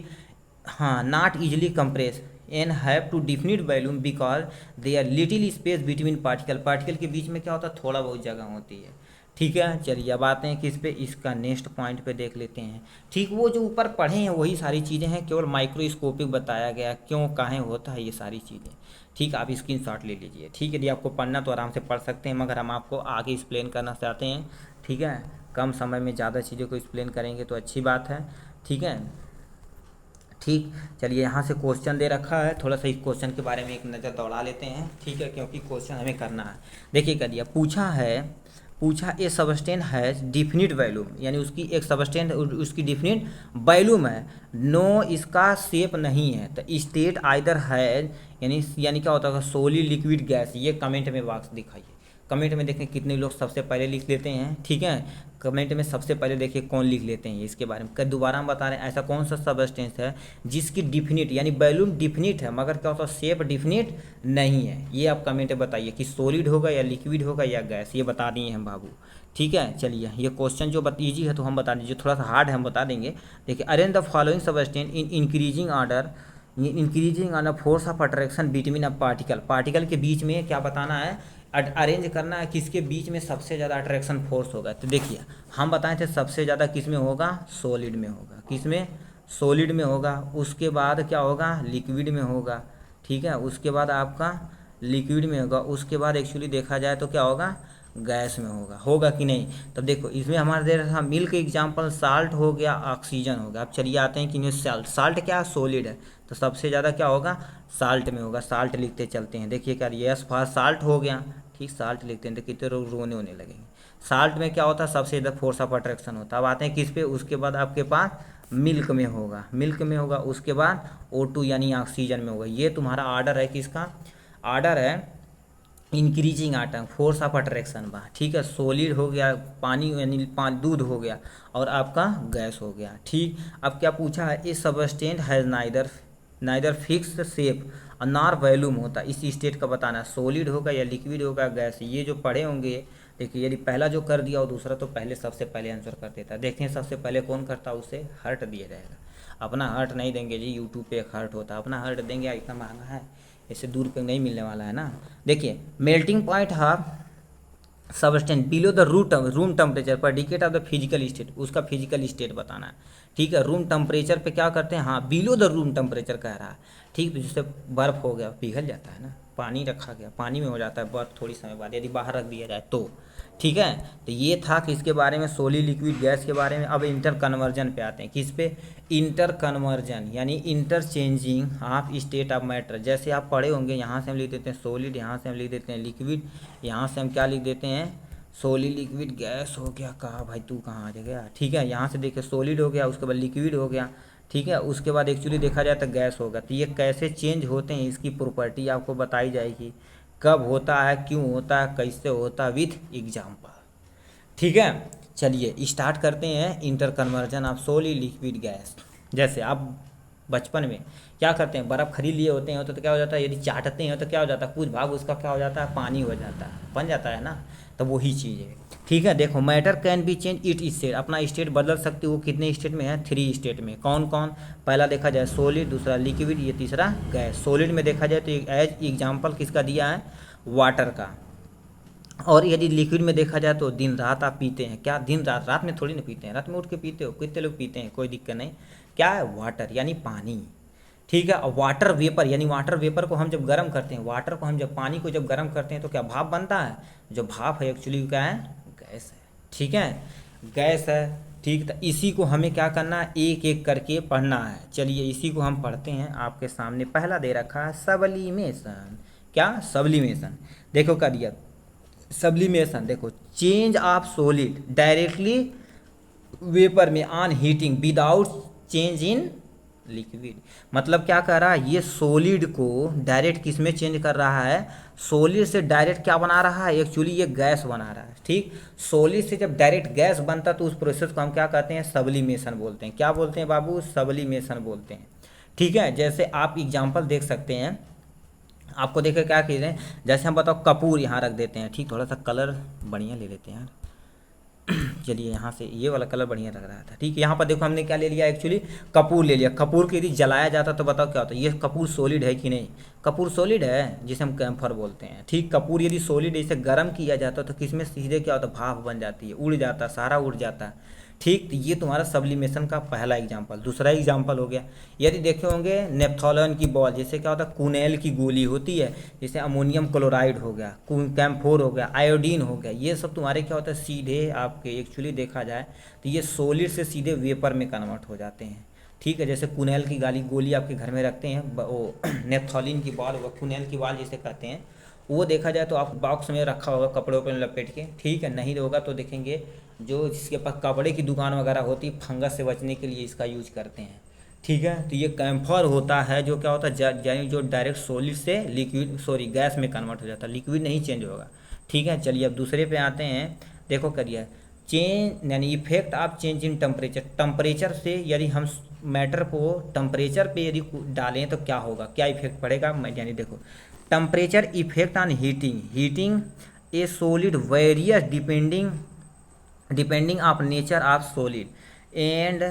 Speaker 1: हाँ not easily compress and have to definite volume because they are little space between particle, particle के बीच में क्या होता है, थोड़ा बहुत जगह होती है। ठीक है, चलिए अब आते हैं किस पे, इसका नेक्स्ट पॉइंट पे देख लेते हैं। ठीक, वो जो ऊपर पढ़े हैं वही सारी चीज़ें हैं, केवल माइक्रोस्कोपिक बताया गया क्यों काहे होता है ये सारी चीज़ें। ठीक, आप स्क्रीनशॉट ले लीजिए। ठीक है, यदि आपको पढ़ना तो आराम से पढ़ सकते हैं, मगर हम आपको आगे एक्सप्लेन करना चाहते हैं। ठीक है, कम समय में ज़्यादा चीज़ों को एक्सप्लेन करेंगे तो अच्छी बात है। ठीक है, ठीक, चलिए यहाँ से क्वेश्चन दे रखा है, थोड़ा सा इस क्वेश्चन के बारे में एक नज़र दौड़ा लेते हैं। ठीक है, क्योंकि क्वेश्चन हमें करना है। देखिए क्या दिया, पूछा ए सबस्टेंस हैज डिफिनिट वॉल्यूम, यानी उसकी एक सबस्टेंस उसकी डिफिनिट वॉल्यूम है, नो इसका शेप नहीं है, तो स्टेट आइदर हैज यानी क्या होता है, सोलिड लिक्विड गैस, ये कमेंट में बॉक्स दिखाइए। कमेंट में देखें कितने लोग सबसे पहले लिख लेते हैं। ठीक है, कमेंट में सबसे पहले देखिए कौन लिख लेते हैं इसके बारे में। दोबारा हम बता रहे हैं, ऐसा कौन सा सबस्टेंस है जिसकी डिफिनिट यानी वॉल्यूम डिफिनिट है, मगर क्या होता है शेप डिफिनिट नहीं है। ये आप कमेंट में बताइए कि सॉलिड होगा या लिक्विड होगा या गैस, ये बता दिए हैं बाबू। ठीक है, चलिए ये क्वेश्चन जो ईजी है तो हम बता दीजिए, थोड़ा सा हार्ड है हम बता देंगे। देखिए, arrange the following substance in increasing order, increasing on force of attraction between a particle, particle के बीच में क्या बताना है, अरेंज करना है किसके बीच में सबसे ज़्यादा अट्रैक्शन फोर्स होगा। तो देखिए हम बताए थे सबसे ज़्यादा किस में होगा, सॉलिड में होगा, किस में, सॉलिड में होगा, उसके बाद क्या होगा, लिक्विड में होगा। ठीक है, उसके बाद आपका लिक्विड में होगा, उसके बाद एक्चुअली देखा जाए तो क्या होगा, गैस में होगा कि नहीं। तब देखो इसमें हमारे दे रहा था मिल्क एग्जाम्पल, साल्ट हो गया, ऑक्सीजन हो गया। अब चलिए आते हैं कि साल्ट क्या सॉलिड है, तो सबसे ज़्यादा क्या होगा, साल्ट में होगा, साल्ट लिखते चलते हैं। देखिए क्या यस फॉर साल्ट हो गया। ठीक, साल्ट लिखते हैं तो कितने लोग रोने होने लगेंगे। साल्ट में क्या होता है, सबसे ज़्यादा फोर्स ऑफ अट्रैक्शन होता है। अब आते हैं किस पे, उसके बाद आपके पास मिल्क में होगा, मिल्क में होगा, उसके बाद O2 यानी ऑक्सीजन में होगा। ये तुम्हारा ऑर्डर है, किसका ऑर्डर है, increasing atom force of attraction बा। ठीक है, सॉलिड हो गया, पानी यानी दूध हो गया, और आपका गैस हो गया। ठीक, अब क्या पूछा है, ए substance has neither neither fix shape और नॉर वॉल्यूम होता, इस स्टेट का बताना, सॉलिड होगा या लिक्विड होगा गैस। ये जो पढ़े होंगे, देखिए यदि पहला जो कर दिया और दूसरा तो पहले सबसे पहले आंसर कर देता। देखते हैं सबसे पहले कौन करता, उसे हर्ट दिया जाएगा। अपना हर्ट नहीं देंगे जी, यूट्यूब पे एक हर्ट होता है, अपना हर्ट देंगे इतना महंगा है, इससे दूर पे नहीं मिलने वाला है ना। देखिए मेल्टिंग पॉइंट है substance below the room temperature पर dictate of the physical state, उसका फिजिकल स्टेट बताना है। ठीक है, रूम टेम्परेचर पे क्या करते हैं, हाँ बिलो द रूम टेम्परेचर कह रहा है। ठीक, तो जैसे बर्फ़ हो गया पिघल जाता है ना, पानी रखा गया पानी में हो जाता है बर्फ़ थोड़ी समय बाद, यदि बाहर रख दिया जाए तो। ठीक है, तो ये था कि इसके बारे में सॉलिड लिक्विड गैस के बारे में। अब इंटर कन्वर्जन पे आते हैं, किस पे, इंटर कन्वर्जन यानी interchanging of state of matter. जैसे आप पढ़े होंगे, यहाँ से हम लिख देते हैं सॉलिड, यहाँ से हम लिख देते हैं लिक्विड, यहाँ से हम क्या लिख देते हैं, सॉलिड लिक्विड गैस हो गया। कहा भाई तू कहाँ आ गया। ठीक है, यहाँ से देखिए सॉलिड हो गया, उसके बाद लिक्विड हो गया। ठीक है, उसके बाद एक्चुअली देखा जाए तो गैस होगा। तो ये कैसे चेंज होते हैं, इसकी प्रॉपर्टी आपको बताई जाएगी, कब होता है, क्यों होता है, कैसे होता है, विथ एग्जाम्पल। ठीक है, चलिए स्टार्ट करते हैं inter conversion of solid liquid gas. जैसे आप बचपन में क्या करते हैं, बर्फ़ खरीद लिए होते हैं तो क्या हो जाता है, यदि चाटते हैं तो क्या हो जाता है, कुछ भाग उसका क्या हो जाता है, पानी हो जाता है, बन जाता है ना। तो वही चीज़ है। ठीक है, देखो matter can be change it state, अपना स्टेट बदल सकती है। वो कितने स्टेट में है, 3 स्टेट में। कौन कौन, पहला देखा जाए सॉलिड, दूसरा लिक्विड, ये तीसरा गैस। सॉलिड में देखा जाए तो एज एग्जाम्पल किसका दिया है, वाटर का। और यदि लिक्विड में देखा जाए तो दिन रात आप पीते हैं, क्या दिन रात, रात में थोड़ी ना पीते हैं, रात में उठ के पीते हो, कितने लोग पीते हैं, कोई दिक्कत नहीं। क्या है, वाटर यानी पानी। ठीक है, और वाटर वेपर यानी वाटर वेपर को हम जब गर्म करते हैं, वाटर को हम जब पानी को जब गर्म करते हैं तो क्या भाप बनता है, जो भाप है एक्चुअली क्या है, गैस है। ठीक है, गैस है। ठीक, तो इसी को हमें क्या करना है, एक एक करके पढ़ना है। चलिए इसी को हम पढ़ते हैं, आपके सामने पहला दे रखा है सब्लिमेशन। क्या, सब्लिमेशन, देखो कर दिया सब्लिमेशन। देखो change of solid directly vapour में on heating without change in liquid. मतलब क्या कर रहा है, ये सॉलिड को डायरेक्ट किस में चेंज कर रहा है, सॉलिड से डायरेक्ट क्या बना रहा है, एक्चुअली ये गैस बना रहा है। ठीक, सॉलिड से जब डायरेक्ट गैस बनता तो उस प्रोसेस को हम क्या कहते हैं, सब्लिमेशन बोलते हैं। क्या बोलते हैं बाबू, सब्लिमेशन बोलते हैं। ठीक है, जैसे आप एग्जाम्पल देख सकते हैं, आपको देखे क्या कह रहे हैं, जैसे हम बताओ कपूर यहाँ रख देते हैं। ठीक, थोड़ा सा कलर बढ़िया ले लेते हैं यार। चलिए यहाँ से ये वाला कलर बढ़िया लग रहा था। ठीक है, यहाँ पर देखो हमने क्या ले लिया, एक्चुअली कपूर ले लिया। कपूर को यदि जलाया जाता तो बताओ क्या होता है, ये कपूर सॉलिड है कि नहीं, कपूर सॉलिड है, जिसे हम कैम्फर बोलते हैं। ठीक, कपूर यदि सॉलिड इसे गर्म किया जाता तो किसमें सीधे क्या होता है, भाप बन जाती है, उड़ जाता, सारा उड़ जाता है। ठीक, तो ये तुम्हारा सब्लिमेशन का पहला एग्जाम्पल। दूसरा एग्जाम्पल हो गया, यदि देखे होंगे नेप्थोलन की बॉल, जैसे क्या होता है, कुनेल की गोली होती है, जैसे अमोनियम क्लोराइड हो गया, कैम्फोर हो गया, आयोडीन हो गया, ये सब तुम्हारे क्या होता है, सीधे आपके एक्चुअली देखा जाए तो ये सॉलिड से सीधे वेपर में कन्वर्ट हो जाते हैं। ठीक है, जैसे कुनेल की गोली आपके घर में रखते हैं, वो नेप्थोलिन की बॉल होगा, कुनेल की बॉल जिसे कहते हैं, वो देखा जाए तो आप बॉक्स में रखा होगा कपड़ों पर लपेट के। ठीक है, नहीं होगा तो देखेंगे जो जिसके पास कपड़े की दुकान वगैरह होती, फंगस से बचने के लिए इसका यूज करते हैं। ठीक है, तो ये कैम्फर होता है, जो क्या होता है, यानी जो डायरेक्ट सॉलिड से लिक्विड गैस में कन्वर्ट हो जाता है, लिक्विड नहीं चेंज होगा। ठीक है, चलिए अब दूसरे पे आते हैं। देखो करिए चेंज यानी effect of change in temperature. Temperature से यदि हम मैटर को टेम्परेचर पे यदि डालें तो क्या होगा, क्या इफेक्ट पड़ेगा, यानी देखो temperature effect on heating a solid various depending of nature of solid and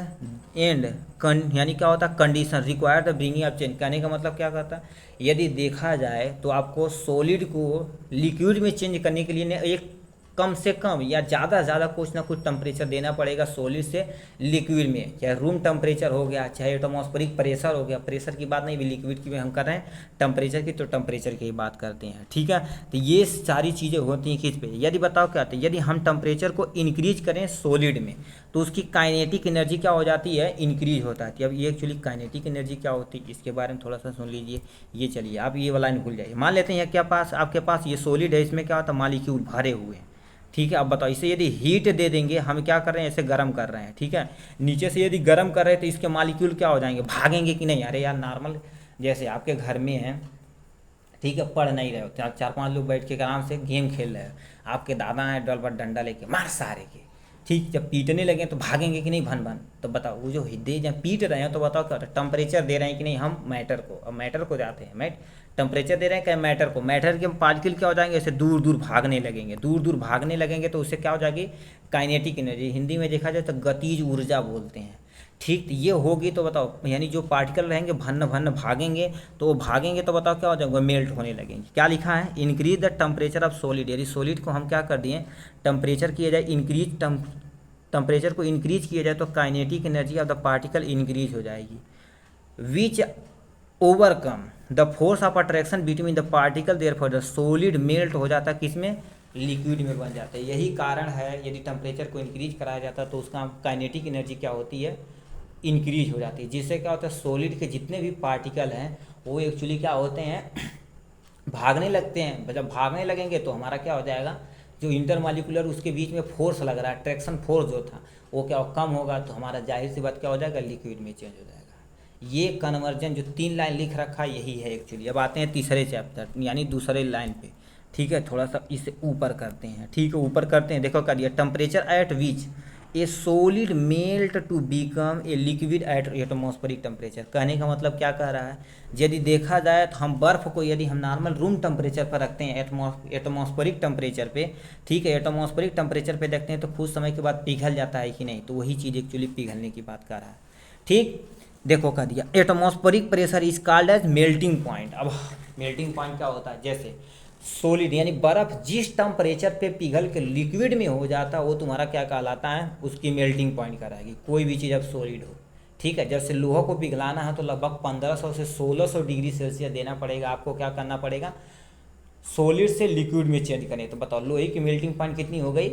Speaker 1: यानी क्या होता है, condition require the bringing of change. कहने का मतलब क्या कहता है, यदि देखा जाए तो आपको सॉलिड को लिक्विड में चेंज करने के लिए एक कम से कम या ज़्यादा से ज़्यादा कुछ ना कुछ टेम्परेचर देना पड़ेगा सॉलिड से लिक्विड में, चाहे रूम टेम्परेचर हो गया, चाहे एटमॉस्फेरिक प्रेशर हो गया। प्रेशर की बात नहीं भी, लिक्विड की भी हम कर रहे हैं, टेम्परेचर की तो टेम्परेचर की ही बात करते हैं। ठीक है, तो ये सारी चीज़ें होती हैं किस पे, यदि बताओ क्या होता है, यदि हम टेम्परेचर को इंक्रीज करें सॉलिड में तो उसकी काइनेटिक एनर्जी क्या हो जाती है, इंक्रीज होता है। अब ये एक्चुअली काइनेटिक एनर्जी क्या होती है, इसके बारे में थोड़ा सा सुन लीजिए। ये चलिए आप ये वाला भूल जाइए। मान लेते हैं क्या पास आपके पास ये सॉलिड है, इसमें क्या होता है, मॉलिक्यूल भरे हुए हैं। ठीक है, अब बताओ इसे यदि हीट दे देंगे, हम क्या कर रहे हैं, इसे गर्म कर रहे हैं। ठीक है, नीचे से यदि गर्म कर रहे हैं तो इसके मॉलिक्यूल क्या हो जाएंगे, भागेंगे कि नहीं। अरे यार नॉर्मल जैसे आपके घर में है, ठीक है, पढ़ नहीं रहे हो, 4-5 लोग बैठ के आराम से गेम खेल रहे हो, आपके दादा हैं डल पर डंडा लेके मार सारे के, ठीक, जब पीटने लगे तो भागेंगे कि नहीं भन भन, तो बताओ वो जो हृदय जब पीट रहे हैं तो बताओ क्या टेम्परेचर दे रहे हैं कि नहीं हम मैटर को, अब मैटर को जाते हैं मैट टेम्परेचर दे रहे हैं क्या मैटर को, मैटर के पार्टिकल क्या हो जाएंगे ऐसे दूर दूर भागने लगेंगे, दूर दूर भागने लगेंगे तो उससे क्या हो जाएगी काइनेटिक एनर्जी, हिंदी में देखा जाए तो गतिज ऊर्जा बोलते हैं। ठीक, तो ये होगी तो बताओ यानी जो पार्टिकल रहेंगे भन्न भन्न भागेंगे, तो वो भागेंगे तो बताओ क्या हो जाएगा मेल्ट होने लगेंगे। क्या लिखा है increase the temperature of solid, यदि सॉलिड को हम क्या कर दिए टेम्परेचर किया जाए इंक्रीज, टेम्परेचर को इंक्रीज किया जाए तो kinetic energy of the particle increase हो जाएगी। Which overcome the force of attraction between the particle therefore the solid melt हो जाता है किसमें लिक्विड में बन जाता है। यही कारण है यदि टेम्परेचर को इंक्रीज कराया जाता है तो उसका काइनेटिक एनर्जी क्या होती है इंक्रीज हो जाती है, जिससे क्या होता है सॉलिड के जितने भी पार्टिकल हैं वो एक्चुअली क्या होते हैं भागने लगते हैं। जब भागने लगेंगे तो हमारा क्या हो जाएगा जो इंटरमॉलिक्यूलर उसके बीच में फोर्स लग रहा है अट्रैक्शन फोर्स जो था वो क्या कम होगा, तो हमारा जाहिर सी बात क्या हो जाएगा लिक्विड में चेंज हो जाएगा। ये कन्वर्जन जो 3 लाइन लिख रखा है यही है एक्चुअली। अब आते हैं तीसरे चैप्टर यानी दूसरे लाइन पे। ठीक है, थोड़ा सा इसे ऊपर करते हैं। ठीक है, ऊपर करते हैं। देखो क्या दिया temperature at which a solid melt to become a liquid at atmospheric temperature. कहने का मतलब क्या कह रहा है, यदि देखा जाए तो हम बर्फ़ को यदि हम नॉर्मल रूम टेम्परेचर पर रखते हैं एटमॉस्फेरिक टेम्परेचर पे, ठीक है एटमॉस्फेरिक टेम्परेचर पे देखते हैं तो कुछ समय के बाद पिघल जाता है कि नहीं, तो वही चीज़ एक्चुअली पिघलने की बात कर रहा है। ठीक, देखो कह दिया atmospheric pressure is called as melting point. अब मेल्टिंग पॉइंट क्या होता है, जैसे सॉलिड यानी बर्फ जिस टेम्परेचर पे पिघल के लिक्विड में हो जाता है वो तुम्हारा क्या कहलाता है उसकी मेल्टिंग पॉइंट कराएगी। कोई भी चीज़ अब सॉलिड हो, ठीक है, जैसे लोहा को पिघलाना है तो लगभग 1500 से 1600 डिग्री सेल्सियस देना पड़ेगा आपको, क्या करना पड़ेगा सॉलिड से लिक्विड में चेंज करें। तो बताओ लोहे की मेल्टिंग पॉइंट कितनी हो गई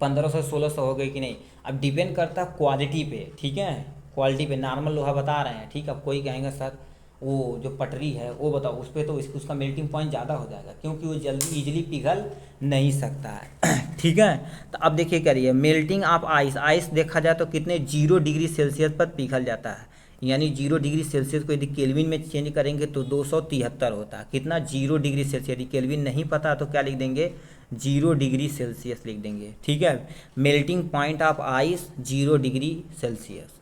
Speaker 1: 1500 से 1600 हो गई कि नहीं। अब डिपेंड करता है क्वालिटी पे, ठीक है क्वालिटी पे। नॉर्मल लोहा बता रहे हैं, ठीक है, अब कोई कहेंगे सर वो जो पटरी है वो बताओ उस पर तो उसका मेल्टिंग पॉइंट ज़्यादा हो जाएगा क्योंकि वो जल्दी इजीली पिघल नहीं सकता है। ठीक है, तो अब देखिए क्या रही है मेल्टिंग ऑफ आइस। आइस देखा जाए तो कितने 0 डिग्री सेल्सियस पर पिघल जाता है, यानी 0 डिग्री सेल्सियस को यदि केल्विन में चेंज करेंगे तो 273 होता है। कितना 0 डिग्री सेल्सियस, यदि केल्विन नहीं पता तो क्या लिख देंगे 0 डिग्री सेल्सियस लिख देंगे। ठीक है, melting point of ice 0 degree Celsius.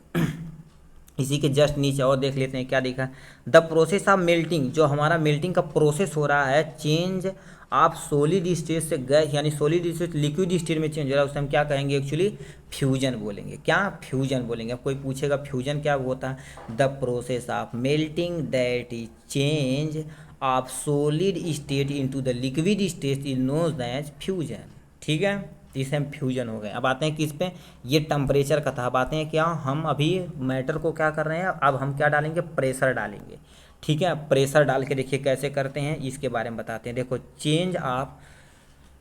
Speaker 1: इसी के जस्ट नीचे और देख लेते हैं क्या देखा, द प्रोसेस ऑफ मेल्टिंग, जो हमारा मेल्टिंग का प्रोसेस हो रहा है चेंज आप सॉलिड स्टेट से गैस यानी सॉलिड स्टेट लिक्विड स्टेट में चेंज हो रहा है, उसे हम क्या कहेंगे एक्चुअली फ्यूजन बोलेंगे। क्या फ्यूजन बोलेंगे। अब कोई पूछेगा फ्यूजन क्या होता है, the process of melting that is change of solid state into the liquid state is known as fusion. ठीक है, इसे हम फ्यूजन हो गए। अब आते हैं किस पे, ये टेम्परेचर का था। अब आते हैं क्या, हम अभी मैटर को क्या कर रहे हैं, अब हम क्या डालेंगे प्रेशर डालेंगे। ठीक है, प्रेशर डाल के देखिए कैसे करते हैं इसके बारे में बताते हैं। देखो चेंज ऑफ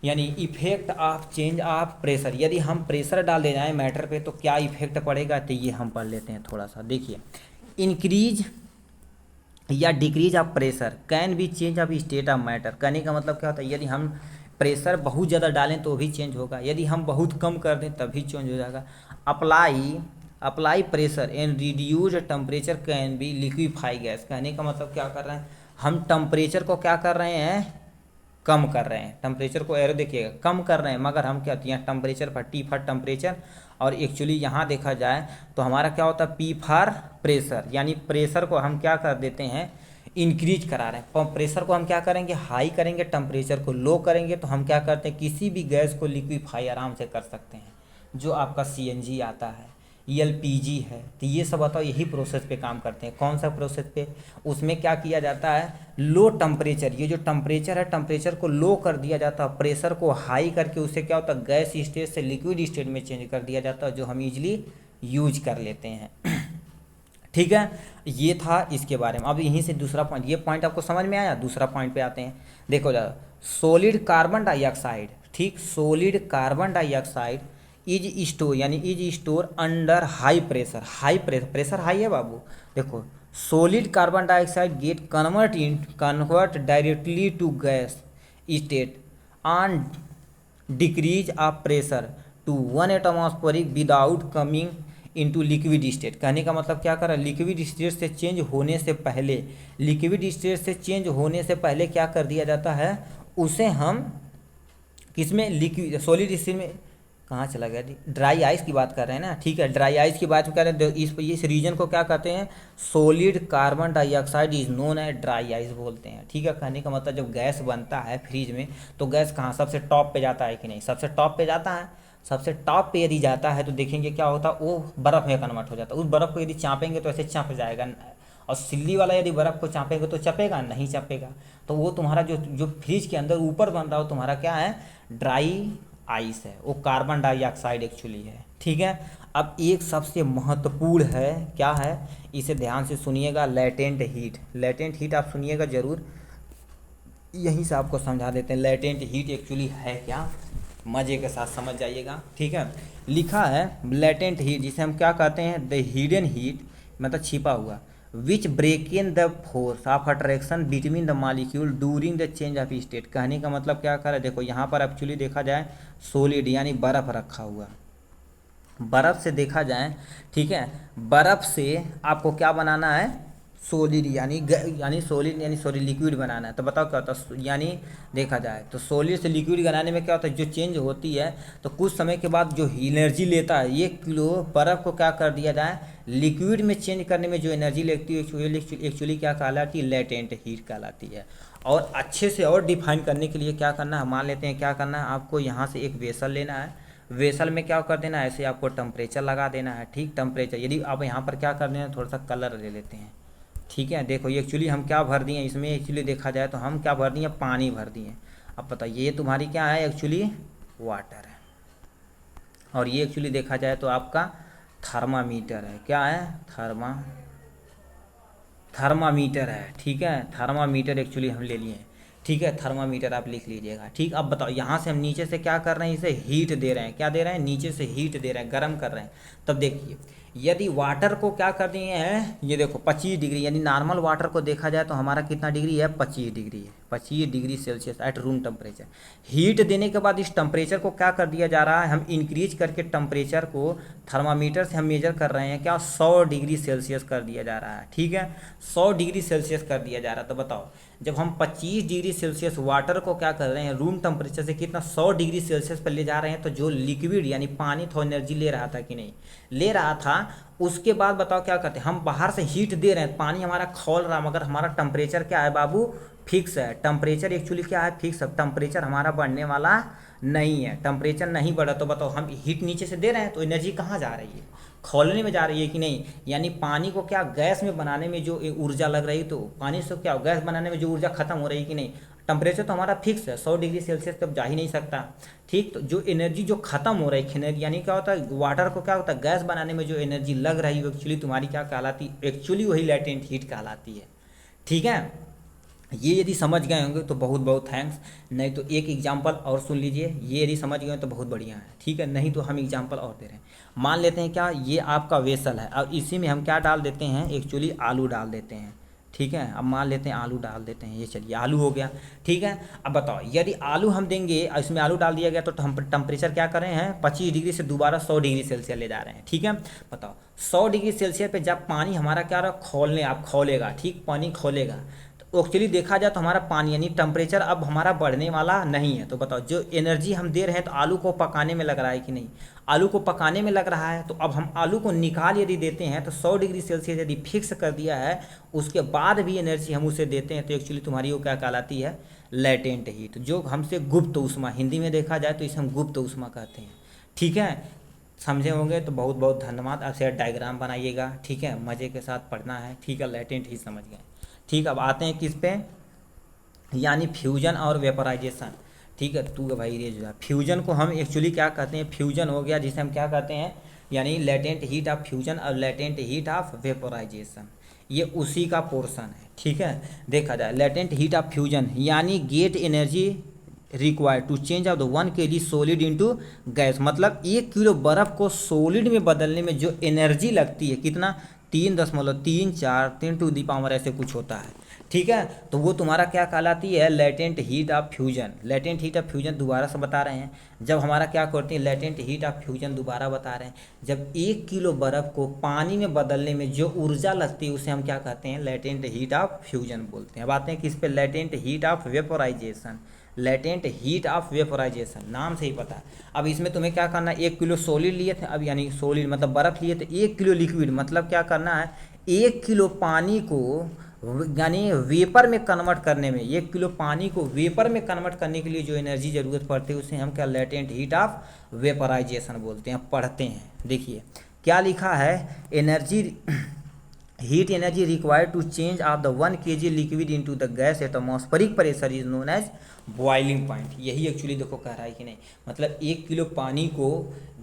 Speaker 1: यानी effect of change of pressure, यदि हम प्रेशर डाल दे जाएँ मैटर पे तो क्या इफेक्ट पड़ेगा, तो ये हम पढ़ लेते हैं थोड़ा सा। देखिए इंक्रीज या decrease of pressure can be change of state of matter. कहने का मतलब क्या होता है, यदि हम प्रेशर बहुत ज़्यादा डालें तो भी चेंज होगा, यदि हम बहुत कम कर दें तभी चेंज हो जाएगा। Apply pressure and reduce temperature can be liquefy gas. कहने का मतलब क्या कर रहे हैं, हम टेम्परेचर को क्या कर रहे हैं कम कर रहे हैं, टेम्परेचर को एरो देखिएगा कम कर रहे हैं, मगर हम क्या हैं टेम्परेचर पर टी फॉर टेम्परेचर, और एक्चुअली यहाँ देखा जाए तो हमारा क्या होता है पी फॉर प्रेशर, यानी प्रेशर को हम क्या कर देते हैं इंक्रीज करा रहे हैं। प्रेशर को हम क्या करेंगे हाई करेंगे, टेम्परेचर को लो करेंगे, तो हम क्या करते हैं किसी भी गैस को लिक्विफाई आराम से कर सकते हैं। जो आपका CNG आता है, LPG है, तो ये सब बताओ यही प्रोसेस पे काम करते हैं। कौन सा प्रोसेस पे, उसमें क्या किया जाता है लो टेम्परेचर, ये जो टेम्परेचर है टेम्परेचर को लो कर दिया जाता है, प्रेशर को हाई करके उससे क्या होता है गैस स्टेट से लिक्विड स्टेट में चेंज कर दिया जाता है, जो हम इजीली यूज कर लेते हैं। ठीक है, ये था इसके बारे में। अब यहीं से दूसरा पॉइंट, ये पॉइंट आपको समझ में आया, दूसरा पॉइंट पे आते हैं। देखो ज़रा सॉलिड कार्बन डाइऑक्साइड, ठीक solid carbon dioxide is store यानी is store under high pressure. High pressure high है बाबू। देखो solid carbon dioxide get convert directly to gas state on decrease of pressure to 1 atmospheric without coming into liquid state. कहने का मतलब क्या कर रहा है, लिक्विड स्टेट से चेंज होने से पहले, लिक्विड स्टेट से चेंज होने से पहले क्या कर दिया जाता है, उसे हम किसमें लिक्विड सॉलिड स्टेट में कहाँ चला गया जी, ड्राई आइस की बात कर रहे हैं ना, ठीक है, ड्राई आइस की बात कर रहे हैं। इस रीजन को क्या कहते हैं, solid carbon dioxide is known है ड्राई आइस बोलते हैं, ठीक है। कहने का मतलब जब गैस बनता है फ्रिज में तो गैस कहाँ सबसे टॉप पे जाता है कि नहीं, सबसे टॉप पे जाता है। सबसे टॉप पे यदि जाता है तो देखेंगे क्या होता है, वो बर्फ़ में कन्वर्ट हो जाता है। उस बर्फ़ को यदि चापेंगे तो ऐसे चप जाएगा, और सिल्ली वाला यदि बर्फ़ को चापेंगे तो चपेगा नहीं, चपेगा। तो वो तुम्हारा जो जो फ्रिज के अंदर ऊपर बन रहा हो तुम्हारा क्या है, ड्राई आइस है, वो कार्बन डाइऑक्साइड एक्चुअली है, ठीक है। अब एक सबसे महत्वपूर्ण है, क्या है, इसे ध्यान से सुनिएगा, लेटेंट हीट। लेटेंट हीट आप सुनिएगा जरूर, यहीं से आपको समझा देते हैं लेटेंट हीट एक्चुअली है क्या, मज़े के साथ समझ जाइएगा, ठीक है। लिखा है लेटेंट हीट, जिसे हम क्या कहते हैं, द हिडन हीट, मतलब छिपा हुआ, which break in the force of attraction between the molecule during the change of state. कहने का मतलब क्या कर रहा है, देखो यहाँ पर एक्चुअली देखा जाए सॉलिड यानी बर्फ़ रखा हुआ, बर्फ़ से देखा जाए, ठीक है, बर्फ़ से आपको क्या बनाना है, सॉलिड यानी सॉलिड लिक्विड बनाना है। तो बताओ क्या होता है, यानी देखा जाए तो सॉलिड से लिक्विड बनाने में क्या होता है, जो चेंज होती है तो कुछ समय के बाद जो एनर्जी लेता है, 1 किलो बर्फ़ को क्या कर दिया जाए, लिक्विड में चेंज करने में जो एनर्जी लगती है एक्चुअली क्या कहलाती है, लेटेंट हीट कहलाती है। और अच्छे से और डिफाइन करने के लिए क्या करना है, मान लेते हैं क्या करना है, आपको यहाँ से एक वेसल लेना है, वेसल में क्या कर देना है, ऐसे आपको टेम्परेचर लगा देना है, ठीक, टेम्परेचर। यदि आप यहाँ पर क्या कर देना है, थोड़ा सा कलर ले लेते हैं, ठीक है। देखो ये एक्चुअली हम क्या भर दिए इसमें, एक्चुअली देखा जाए तो हम क्या भर दिए, पानी भर दिए। अब बताइए ये तुम्हारी क्या है, एक्चुअली वाटर है, और ये एक्चुअली देखा जाए तो आपका थर्मामीटर है, क्या है, थर्मामीटर है, ठीक है। थर्मामीटर एक्चुअली हम ले लिए हैं, ठीक है, थर्मामीटर आप लिख लीजिएगा, ठीक। अब बताओ यहाँ से हम नीचे से क्या कर रहे हैं, इसे हीट दे रहे हैं, क्या दे रहे हैं, नीचे से हीट दे रहे हैं, गर्म कर रहे हैं। तब देखिए यदि वाटर को क्या कर दिए हैं, ये देखो 25 डिग्री, यानी नॉर्मल वाटर को देखा जाए तो हमारा कितना डिग्री है, 25 डिग्री है, 25 degree Celsius at room temperature. Heat देने के बाद इस टेम्परेचर को क्या कर दिया जा रहा है, हम इंक्रीज करके टेम्परेचर को थर्मामीटर से हम मेजर कर रहे हैं, क्या 100 डिग्री सेल्सियस कर दिया जा रहा है, ठीक है, 100 डिग्री सेल्सियस कर दिया जा रहा है। तो बताओ जब हम 25 डिग्री सेल्सियस वाटर को क्या कर रहे हैं, रूम टेम्परेचर से कितना 100 डिग्री सेल्सियस पर ले जा रहे हैं, तो जो लिक्विड यानी पानी था एनर्जी ले रहा था कि नहीं, ले रहा था। उसके बाद बताओ क्या करते हैं, हम बाहर से हीट दे रहे हैं, पानी हमारा खौल रहा, मगर हमारा टेम्परेचर क्या है बाबू, फिक्स है। टेम्परेचर एक्चुअली क्या है, फिक्स है, टेम्परेचर हमारा बढ़ने वाला नहीं है, टेम्परेचर नहीं बढ़ा। तो बताओ हम हीट नीचे से दे रहे हैं तो एनर्जी कहाँ जा रही है, खौलने में जा रही है कि नहीं, यानी पानी को क्या गैस में बनाने में जो ऊर्जा लग रही, तो पानी से क्या गैस बनाने में जो ऊर्जा खत्म हो रही है कि नहीं। टेम्परेचर तो हमारा फिक्स है, 100 डिग्री सेल्सियस तक जा ही नहीं सकता, ठीक। तो जो एनर्जी जो खत्म हो रही है, यानी क्या होता है, वाटर को क्या होता है, गैस बनाने में जो एनर्जी लग रही है एक्चुअली तुम्हारी क्या कहलाती है, एक्चुअली वही लेटेंट हीट कहलाती है, ठीक है। ये यदि समझ गए होंगे तो बहुत बहुत थैंक्स, नहीं तो एक एग्जांपल और सुन लीजिए, ये यदि समझ गए तो बहुत बढ़िया है, ठीक है, नहीं तो हम एग्जांपल और दे रहे हैं। मान लेते हैं क्या, ये आपका वेसल है, अब इसी में हम क्या डाल देते हैं, एक्चुअली आलू डाल देते हैं, ठीक है। अब मान लेते हैं आलू डाल देते हैं, ये चलिए आलू हो गया, ठीक है। अब बताओ यदि आलू हम देंगे, इसमें आलू डाल दिया गया तो हम टेम्परेचर क्या कर रहे हैं, 25 डिग्री से दोबारा 100 डिग्री सेल्सियस ले जा रहे हैं, ठीक है। बताओ 100 डिग्री सेल्सियस पे जब पानी हमारा क्या रहा, खोलने आप खोलेगा, ठीक, पानी खोलेगा, तो एक्चुअली देखा जाए तो हमारा पानी यानी टेम्परेचर अब हमारा बढ़ने वाला नहीं है। तो बताओ जो एनर्जी हम दे रहे हैं तो आलू को पकाने में लग रहा है कि नहीं, आलू को पकाने में लग रहा है। तो अब हम आलू को निकाल यदि देते हैं तो 100 डिग्री सेल्सियस यदि फिक्स कर दिया है, उसके बाद भी एनर्जी हम उसे देते हैं, तो एक्चुअली तुम्हारी वो क्या कहलाती है, लेटेंट हीट, जो हमसे गुप्त ऊष्मा, हिंदी में देखा जाए तो इसे हम गुप्त ऊष्मा कहते हैं, ठीक है। समझे होंगे तो बहुत बहुत धन्यवाद। अब से डायग्राम बनाइएगा, ठीक है, मज़े के साथ पढ़ना है, ठीक है, लेटेंट हीट समझ गए, ठीक। अब आते हैं किस पे, यानी फ्यूजन और वेपोराइजेशन, ठीक है। तू भाई रे जो है फ्यूजन को हम एक्चुअली क्या कहते हैं, फ्यूजन हो गया जिसे हम क्या कहते हैं, यानी लेटेंट हीट ऑफ फ्यूजन और लेटेंट हीट ऑफ वेपोराइजेशन, ये उसी का पोर्शन है, ठीक है। देखा जाए लेटेंट हीट ऑफ फ्यूजन यानी get energy required to change of the 1 kg solid into gas, मतलब 1 किलो बर्फ़ को सॉलिड में बदलने में जो एनर्जी लगती है, कितना, 3.34 10 टू दी पावर ऐसे कुछ होता है, ठीक है। तो वो तुम्हारा क्या कहलाती है, latent heat of fusion. Latent heat of fusion दोबारा से बता रहे हैं, जब हमारा क्या करते हैं, लेटेंट हीट ऑफ फ्यूजन दोबारा बता रहे हैं, जब 1 किलो बर्फ़ को पानी में बदलने में जो ऊर्जा लगती है उसे हम क्या कहते हैं, लेटेंट हीट ऑफ फ्यूजन बोलते हैं। अब आते हैं किस पे, latent heat of vaporisation. Latent heat of vaporisation, नाम से ही पता है। अब इसमें तुम्हें क्या करना है, 1 किलो सॉलिड लिए थे, अब यानी सॉलिड मतलब बर्फ़ लिए थे, 1 किलो लिक्विड मतलब क्या करना है, 1 किलो पानी को यानी वेपर में कन्वर्ट करने में, 1 किलो पानी को वेपर में कन्वर्ट करने के लिए जो एनर्जी ज़रूरत पड़ती है उसे हम क्या लेटेंट हीट ऑफ वेपराइजेशन बोलते हैं। पढ़ते हैं, देखिए क्या लिखा है, energy heat energy required to change of the 1 kg liquid into the gas at atmospheric pressure is known as boiling point. यही एक्चुअली देखो कह रहा है कि नहीं, मतलब 1 किलो पानी को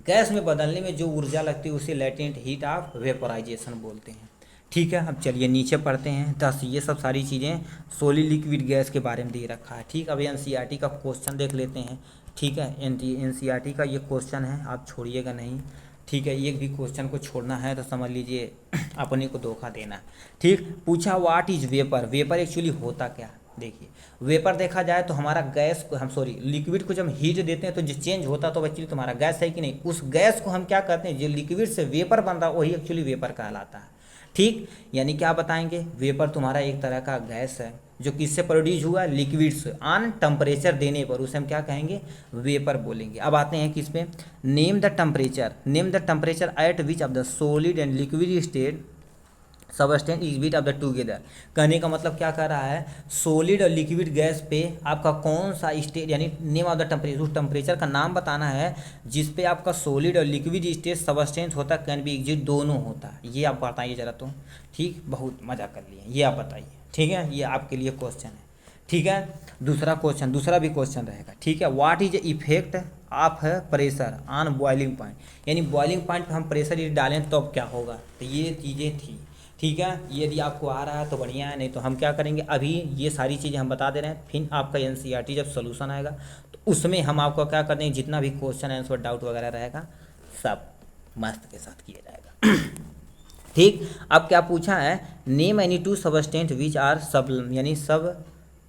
Speaker 1: गैस में बदलने में जो ऊर्जा लगती है उसे लेटेंट हीट ऑफ वेपराइजेशन बोलते हैं। ठीक है, अब चलिए नीचे पढ़ते हैं। 10 ये सब सारी चीज़ें सॉलिड लिक्विड गैस के बारे में दे रखा है। ठीक, अब एनसीईआरटी का क्वेश्चन देख लेते हैं। ठीक है, एनसीईआरटी का ये क्वेश्चन है, आप छोड़िएगा नहीं। ठीक है, एक भी क्वेश्चन को छोड़ना है तो समझ लीजिए अपने को धोखा देना है। ठीक, पूछा what is vapour, vapour actually होता क्या। देखिए वेपर देखा जाए तो हमारा गैस को हम लिक्विड को जब हम हीट देते हैं तो जो चेंज होता है तो एक्चुअली तुम्हारा गैस है कि नहीं, उस गैस को हम क्या कहते हैं, जो लिक्विड से वेपर बन रहा है वही एक्चुअली वेपर कहलाता है। ठीक, यानी क्या बताएंगे, वेपर तुम्हारा एक तरह का गैस है जो किससे प्रोड्यूस हुआ, लिक्विड से, ऑन टेम्परेचर देने पर उसे हम क्या कहेंगे, वेपर बोलेंगे। अब आते हैं किस पे, name the temperature at which of the solid and liquid state substance is beat of the together. कहने का मतलब क्या कह रहा है, सॉलिड और लिक्विड गैस पे आपका कौन सा स्टेट, यानी नेम ऑफ द टेम्परेचर, उस टेम्परेचर का नाम बताना है जिस पे आपका सॉलिड और लिक्विड स्टेट सबस्टेंस होता है, कैन बी एग्जिट दोनों होता है। ये आप बताइए जरा तो। ठीक, बहुत मजा कर लिए, ये आप बताइए। ठीक है, ये आपके लिए क्वेश्चन है। ठीक है, दूसरा क्वेश्चन, दूसरा भी क्वेश्चन रहेगा। ठीक है, what is effect of pressure on boiling point, यानी बॉइलिंग पॉइंट पे हम प्रेशर यदि डालें तो अब क्या होगा, तो ये चीज़ें थी। ठीक है, यदि आपको आ रहा है तो बढ़िया है, नहीं तो हम क्या करेंगे, अभी ये सारी चीज़ें हम बता दे रहे हैं, फिर आपका एनसीईआरटी जब सोल्यूशन आएगा तो उसमें हम आपको क्या कर देंगे, जितना भी क्वेश्चन आंसर डाउट वगैरह रहेगा सब मस्त के साथ किया जाएगा। ठीक, अब क्या पूछा है, name any two substance which are sub, यानी सब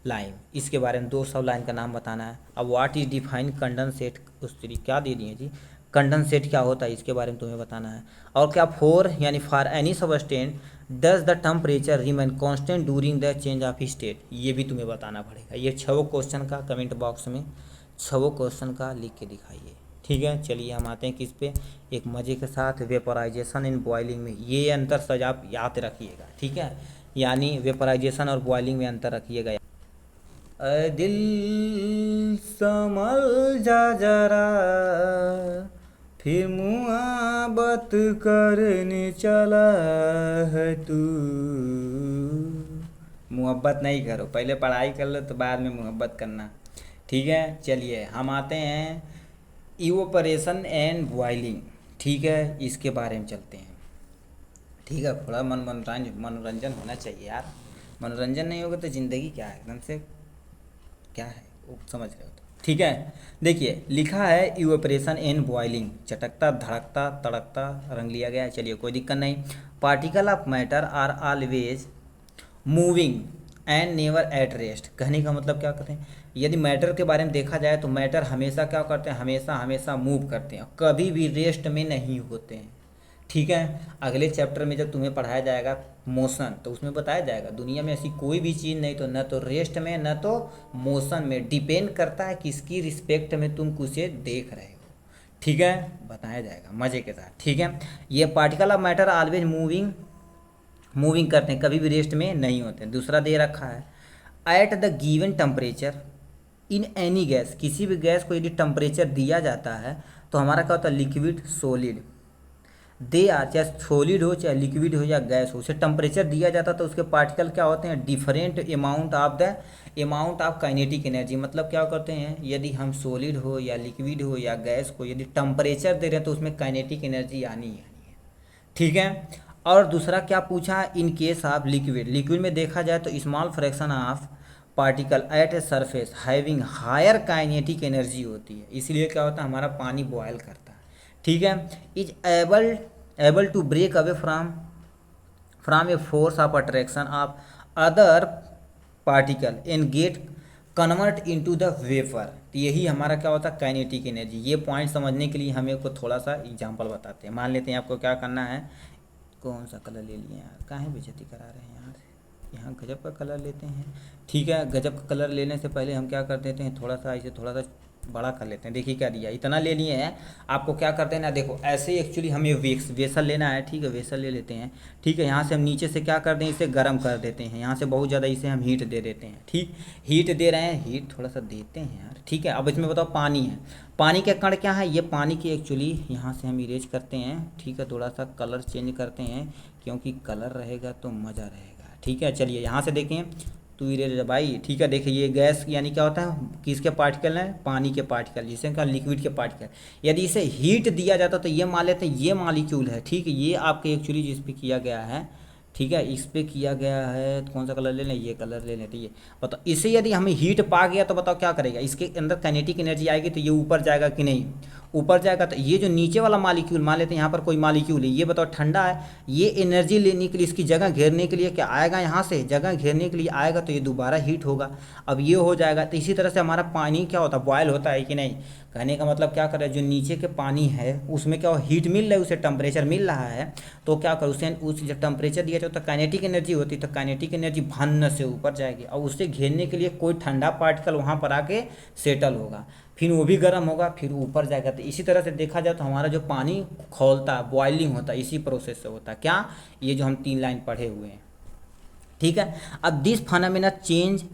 Speaker 1: लाइन, इसके बारे में 2 सब लाइन का नाम बताना है। अब व्हाट इज डिफाइन कंडेंसेट, उस तरीके क्या दे दिए जी, कंडेंसेट क्या होता है इसके बारे में तुम्हें बताना है। और क्या फोर, यानी for any substance does the temperature remain constant during the change of state, ये भी तुम्हें बताना पड़ेगा। ये 6 क्वेश्चन का कमेंट बॉक्स में 6 क्वेश्चन का लिख के दिखाइए। ठीक है, चलिए हम आते हैं किस पे, एक मज़े के साथ, वेपराइजेशन इन बॉइलिंग में। ये अंतर सज आप याद रखिएगा। ठीक है, यानी वेपराइजेशन और बॉइलिंग में अंतर रखिएगा। दिल संभल जा जरा, फिर मुहाबत करने चला है तू। मुहब्बत नहीं करो, पहले पढ़ाई कर लो तो बाद में मुहब्बत करना। ठीक है, चलिए हम आते हैं इवोपरेशन एंड बॉइलिंग। ठीक है, इसके बारे में चलते हैं। ठीक है, थोड़ा मनोरंजन होना चाहिए यार, मनोरंजन नहीं होगा तो ज़िंदगी क्या है, एकदम से क्या है वो समझ रहे हो तो। ठीक है, देखिए लिखा है इवेपोरेशन एंड बॉइलिंग, चटकता धड़कता तड़कता रंग लिया गया है। चलिए कोई दिक्कत नहीं। Particle of matter are always moving and never at rest, कहने का मतलब क्या कहते हैं, यदि मैटर के बारे में देखा जाए तो मैटर हमेशा क्या करते हैं, हमेशा हमेशा मूव करते हैं, कभी भी रेस्ट में नहीं होते हैं। ठीक है, अगले चैप्टर में जब तुम्हें पढ़ाया जाएगा मोशन तो उसमें बताया जाएगा दुनिया में ऐसी कोई भी चीज़ नहीं, तो न तो रेस्ट में न तो मोशन में, डिपेंड करता है किसकी रिस्पेक्ट में तुम उसे देख रहे हो। ठीक है, बताया जाएगा मज़े के साथ। ठीक है, ये particle of matter always moving करते हैं, कभी भी रेस्ट में नहीं होते। दूसरा दे रखा है, at the given temperature in any gas, किसी भी गैस को यदि टेम्परेचर दिया जाता है तो हमारा क्या होता है, लिक्विड सॉलिड, दे आर, चाहे सॉलिड हो चाहे लिक्विड हो या गैस हो, उसे टेम्परेचर दिया जाता है तो उसके पार्टिकल क्या होते हैं, different amount of kinetic energy. मतलब क्या करते हैं, यदि हम सॉलिड हो या लिक्विड हो या गैस को यदि टेम्परेचर दे रहे हैं तो उसमें काइनेटिक एनर्जी आनी है। ठीक है, और दूसरा क्या पूछा, इन केस ऑफ लिक्विड में देखा जाए तो small fraction of particle at a surface having higher kinetic energy होती है, इसलिए क्या होता है, हमारा पानी बॉयल करता है। ठीक है, is able to break away from a force of attraction of other particle and get convert into the vapour, तो यही हमारा क्या होता है, काइनेटिक एनर्जी। ये पॉइंट समझने के लिए हमें को थोड़ा सा एग्जांपल बताते हैं। मान लेते हैं आपको क्या करना है, कौन सा कलर ले लिए यार, काहे बेइज्जती करा रहे हैं यहाँ से, यहाँ गजब का कलर लेते हैं। ठीक है, गजब का कलर लेने से पहले हम क्या कर देते हैं, थोड़ा सा इसे थोड़ा सा बड़ा कर लेते हैं। देखिए क्या दिया, इतना ले लिए हैं। आपको क्या करते हैं ना, देखो ऐसे ही एक्चुअली हमें वेसल लेना है। ठीक है, वेसल ले लेते हैं। ठीक है, यहाँ से हम नीचे से क्या कर दें, इसे गर्म कर देते हैं। यहाँ से बहुत ज़्यादा इसे हम हीट दे देते हैं। ठीक, हीट दे रहे हैं, हीट थोड़ा सा देते हैं यार। ठीक है, अब इसमें बताओ पानी है, पानी के कण क्या है, ये पानी की एक्चुअली यहाँ से हम इरेज करते हैं। ठीक है, थोड़ा सा कलर चेंज करते हैं, क्योंकि कलर रहेगा तो मज़ा रहेगा। ठीक है, चलिए यहाँ से देखें, तू इरेज भाई। ठीक है, देखिए ये गैस यानी क्या होता है, किसके पार्टिकल हैं, पानी के पार्टिकल, जिसे कहा लिक्विड के पार्टिकल। यदि इसे हीट दिया जाता तो ये मान लेते हैं ये मॉलिक्यूल है। ठीक है, ये आपके एक्चुअली जिस पे किया गया है। ठीक है, इस पे किया गया है, तो कौन सा कलर ले लें, ये कलर ले लेते। ये बताओ, इसे यदि हमें हीट पा गया तो बताओ क्या करेगा, इसके अंदर काइनेटिक एनर्जी आएगी तो ये ऊपर जाएगा कि नहीं, ऊपर जाएगा। तो ये जो नीचे वाला मॉलिक्यूल, मान लेते हैं यहाँ पर कोई मॉलिक्यूल है, ये बताओ ठंडा है, ये एनर्जी लेने के लिए, इसकी जगह घेरने के लिए क्या आएगा, यहाँ से जगह घेरने के लिए आएगा, तो ये दोबारा हीट होगा। अब ये हो जाएगा। तो इसी तरह से हमारा पानी क्या होता है, बॉयल होता है कि नहीं। कहने का मतलब क्या कर रहा है, जो नीचे के पानी है उसमें क्या हीट मिल रहा है, उसे टेम्परेचर मिल रहा है, तो क्या कर उसे उस जब टेम्परेचर दिया जाए तो काइनेटिक एनर्जी होती है, तो काइनेटिक एनर्जी भन्न से ऊपर जाएगी और उसे घेरने के लिए कोई ठंडा पार्टिकल वहाँ पर आके सेटल होगा, फिर वो भी गर्म होगा, फिर ऊपर जाएगा। तो इसी तरह से देखा जाए तो हमारा जो पानी खौलता है, बॉइलिंग होता है, इसी प्रोसेस से होता है। क्या, ये जो हम 3 लाइन पढ़े हुए हैं। ठीक है, अब दिस फानामेना चेंज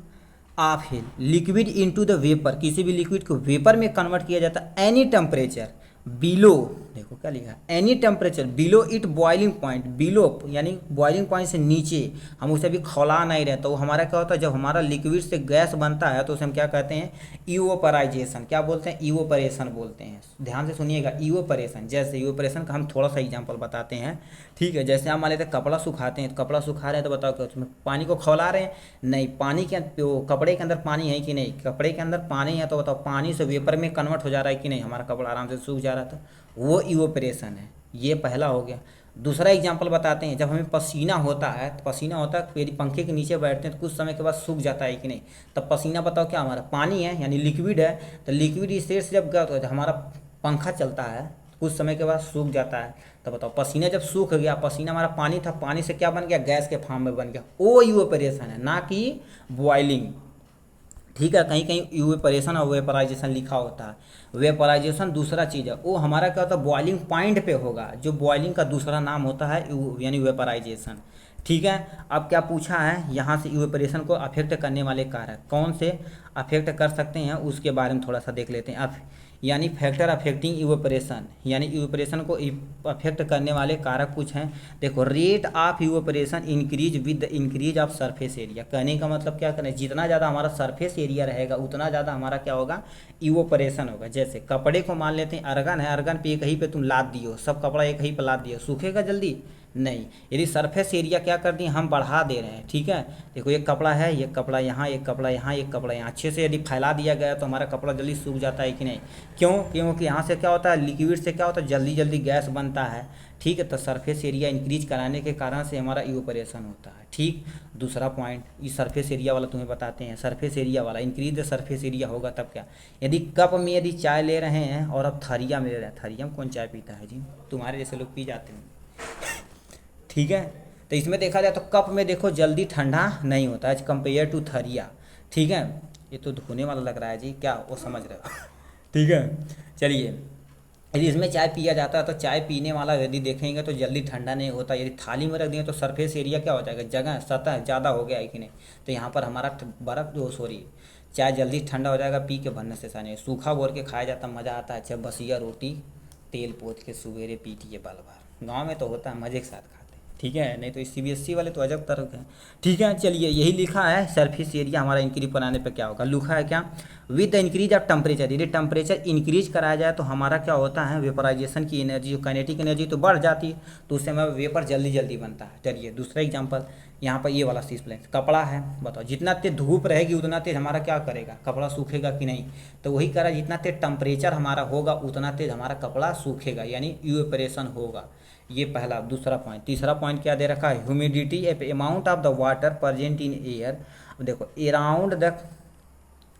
Speaker 1: ऑफ है लिक्विड इनटू द वेपर, किसी भी लिक्विड को वेपर में कन्वर्ट किया जाता है एनी टेम्परेचर बिलो, देखो क्या लिखा है, any temperature below it boiling point, below यानी बॉइलिंग पॉइंट से नीचे, हम उसे अभी खौला नहीं रहे। तो वो हमारा क्या होता है, जब हमारा लिक्विड से गैस बनता है तो उसे हम क्या कहते हैं, इवोपराइजेशन। क्या बोलते हैं, इवोपरेशन बोलते हैं। ध्यान से सुनिएगा, इवोपरेशन। जैसे इवोपरेशन का हम थोड़ा सा एग्जाम्पल बताते हैं। ठीक है, जैसे हम मान लेते हैं कपड़ा सुखाते हैं, तो कपड़ा सुखा रहे हैं तो बताओ क्या उसमें पानी को खौला रहे हैं, नहीं, पानी के कपड़े के अंदर पानी है कि नहीं, कपड़े के अंदर पानी है, तो बताओ पानी से वेपर में कन्वर्ट हो जा रहा है कि नहीं, हमारा कपड़ा आराम से सूख जा रहा था, वो इवोपरेशन है। ये पहला हो गया। दूसरा एग्जाम्पल बताते हैं, जब हमें पसीना होता है, तो पसीना होता है, यदि पंखे के नीचे बैठते हैं तो कुछ समय के बाद सूख जाता है कि नहीं, तब पसीना बताओ क्या, हमारा पानी है यानी लिक्विड है। तो लिक्विड स्टेट से जब क्या होता है, हमारा पंखा चलता है कुछ समय के बाद सूख जाता है, तो बताओ पसीना जब सूख गया, पसीना हमारा पानी था, पानी से क्या बन गया, गैस के फॉर्म में बन गया, वो इवोपरेशन है, ना कि बॉइलिंग। ठीक है, कहीं कहीं इवेपरेशन और वेपराइजेशन लिखा होता है। वेपराइजेशन दूसरा चीज़ है, वो हमारा क्या होता है, बॉइलिंग पॉइंट पे होगा, जो बॉइलिंग का दूसरा नाम होता है यानी वेपराइजेशन। ठीक है, अब क्या पूछा है यहाँ से, इवेपरेशन को अफेक्ट करने वाले कारक कौन से अफेक्ट कर सकते हैं, उसके बारे में थोड़ा सा देख लेते हैं। अब यानी फैक्टर अफेक्टिंग इवेपरेशन, यानी इवेपरेशन को अफेक्ट करने वाले कारक कुछ हैं। देखो, rate of evaporation increase with the increase of surface area. कहने का मतलब क्या करें, जितना ज़्यादा हमारा सरफेस एरिया रहेगा उतना ज़्यादा हमारा क्या होगा, इवेपरेशन होगा। जैसे कपड़े को मान लेते हैं, अर्गन है, अर्गन पे एक ही पे तुम लाद दियो, सब कपड़ा एक ही पे लाद दियो, सूखेगा जल्दी नहीं। यदि सरफेस एरिया क्या कर दिए, हम बढ़ा दे रहे हैं। ठीक है, देखो एक कपड़ा है, एक कपड़ा यहाँ, एक कपड़ा यहाँ, एक कपड़ा यहाँ, अच्छे से यदि फैला दिया गया तो हमारा कपड़ा जल्दी सूख जाता है कि नहीं। क्यों, क्योंकि यहाँ से क्या होता है, लिक्विड से क्या होता है, जल्दी जल्दी गैस बनता है। ठीक है, तो सरफेस एरिया इंक्रीज कराने के कारण से हमारा इवेपरेशन होता है। ठीक, दूसरा पॉइंट इस सरफेस एरिया वाला तुम्हें बताते हैं, सरफेस एरिया वाला इंक्रीज द सरफेस एरिया होगा तब क्या, यदि कप में यदि चाय ले रहे हैं और अब थरिया में ले रहे हैं, थरिया में कौन चाय पीता है जी, तुम्हारे जैसे लोग पी जाते हैं। ठीक है, तो इसमें देखा जाए तो कप में देखो जल्दी ठंडा नहीं होता है एज कम्पेयर टू थरिया। ठीक है, ये तो धोने वाला लग रहा है जी, क्या वो समझ रहे हो। ठीक है, चलिए, यदि इसमें चाय पिया जाता है तो चाय पीने वाला यदि देखेंगे तो जल्दी ठंडा नहीं होता। यदि थाली में रख देंगे तो सरफेस एरिया क्या हो जाएगा, जगह सतह ज़्यादा हो गया है कि नहीं, तो यहाँ पर हमारा बर्फ़ जो सॉरी चाय जल्दी ठंडा हो जाएगा, पी के भरने से नहीं। सूखा बोर के खाया जाता, मज़ा आता है। अच्छा, बसिया रोटी तेल पोत के सवेरे पीटिए बाल बार, गाँव में तो होता है मज़े के साथ खाते हैं। ठीक है, नहीं तो CBSE वाले तो अजब तरह के हैं। ठीक है, चलिए, यही लिखा है सरफेस एरिया हमारा इंक्रीज बनाने पे क्या होगा, लिखा है क्या, with the increase of temperature, यदि टेम्परेचर इंक्रीज कराया जाए तो हमारा क्या होता है, वेपराइजेशन की एनर्जी, जो काइनेटिक एनर्जी तो बढ़ जाती है, तो उससे हमारा वेपर जल्दी जल्दी बनता है। चलिए, दूसरा एग्जाम्पल, यहाँ पर ये वाला सीज प्लेन कपड़ा है, बताओ जितना तेज धूप रहेगी उतना तेज हमारा क्या करेगा, कपड़ा सूखेगा कि नहीं। तो वही करा, जितना तेज टेम्परेचर हमारा होगा उतना तेज हमारा कपड़ा सूखेगा, यानी इवेपरेशन होगा। ये पहला। दूसरा पॉइंट, तीसरा पॉइंट क्या दे रखा है, humidity amount of the water present in air. देखो,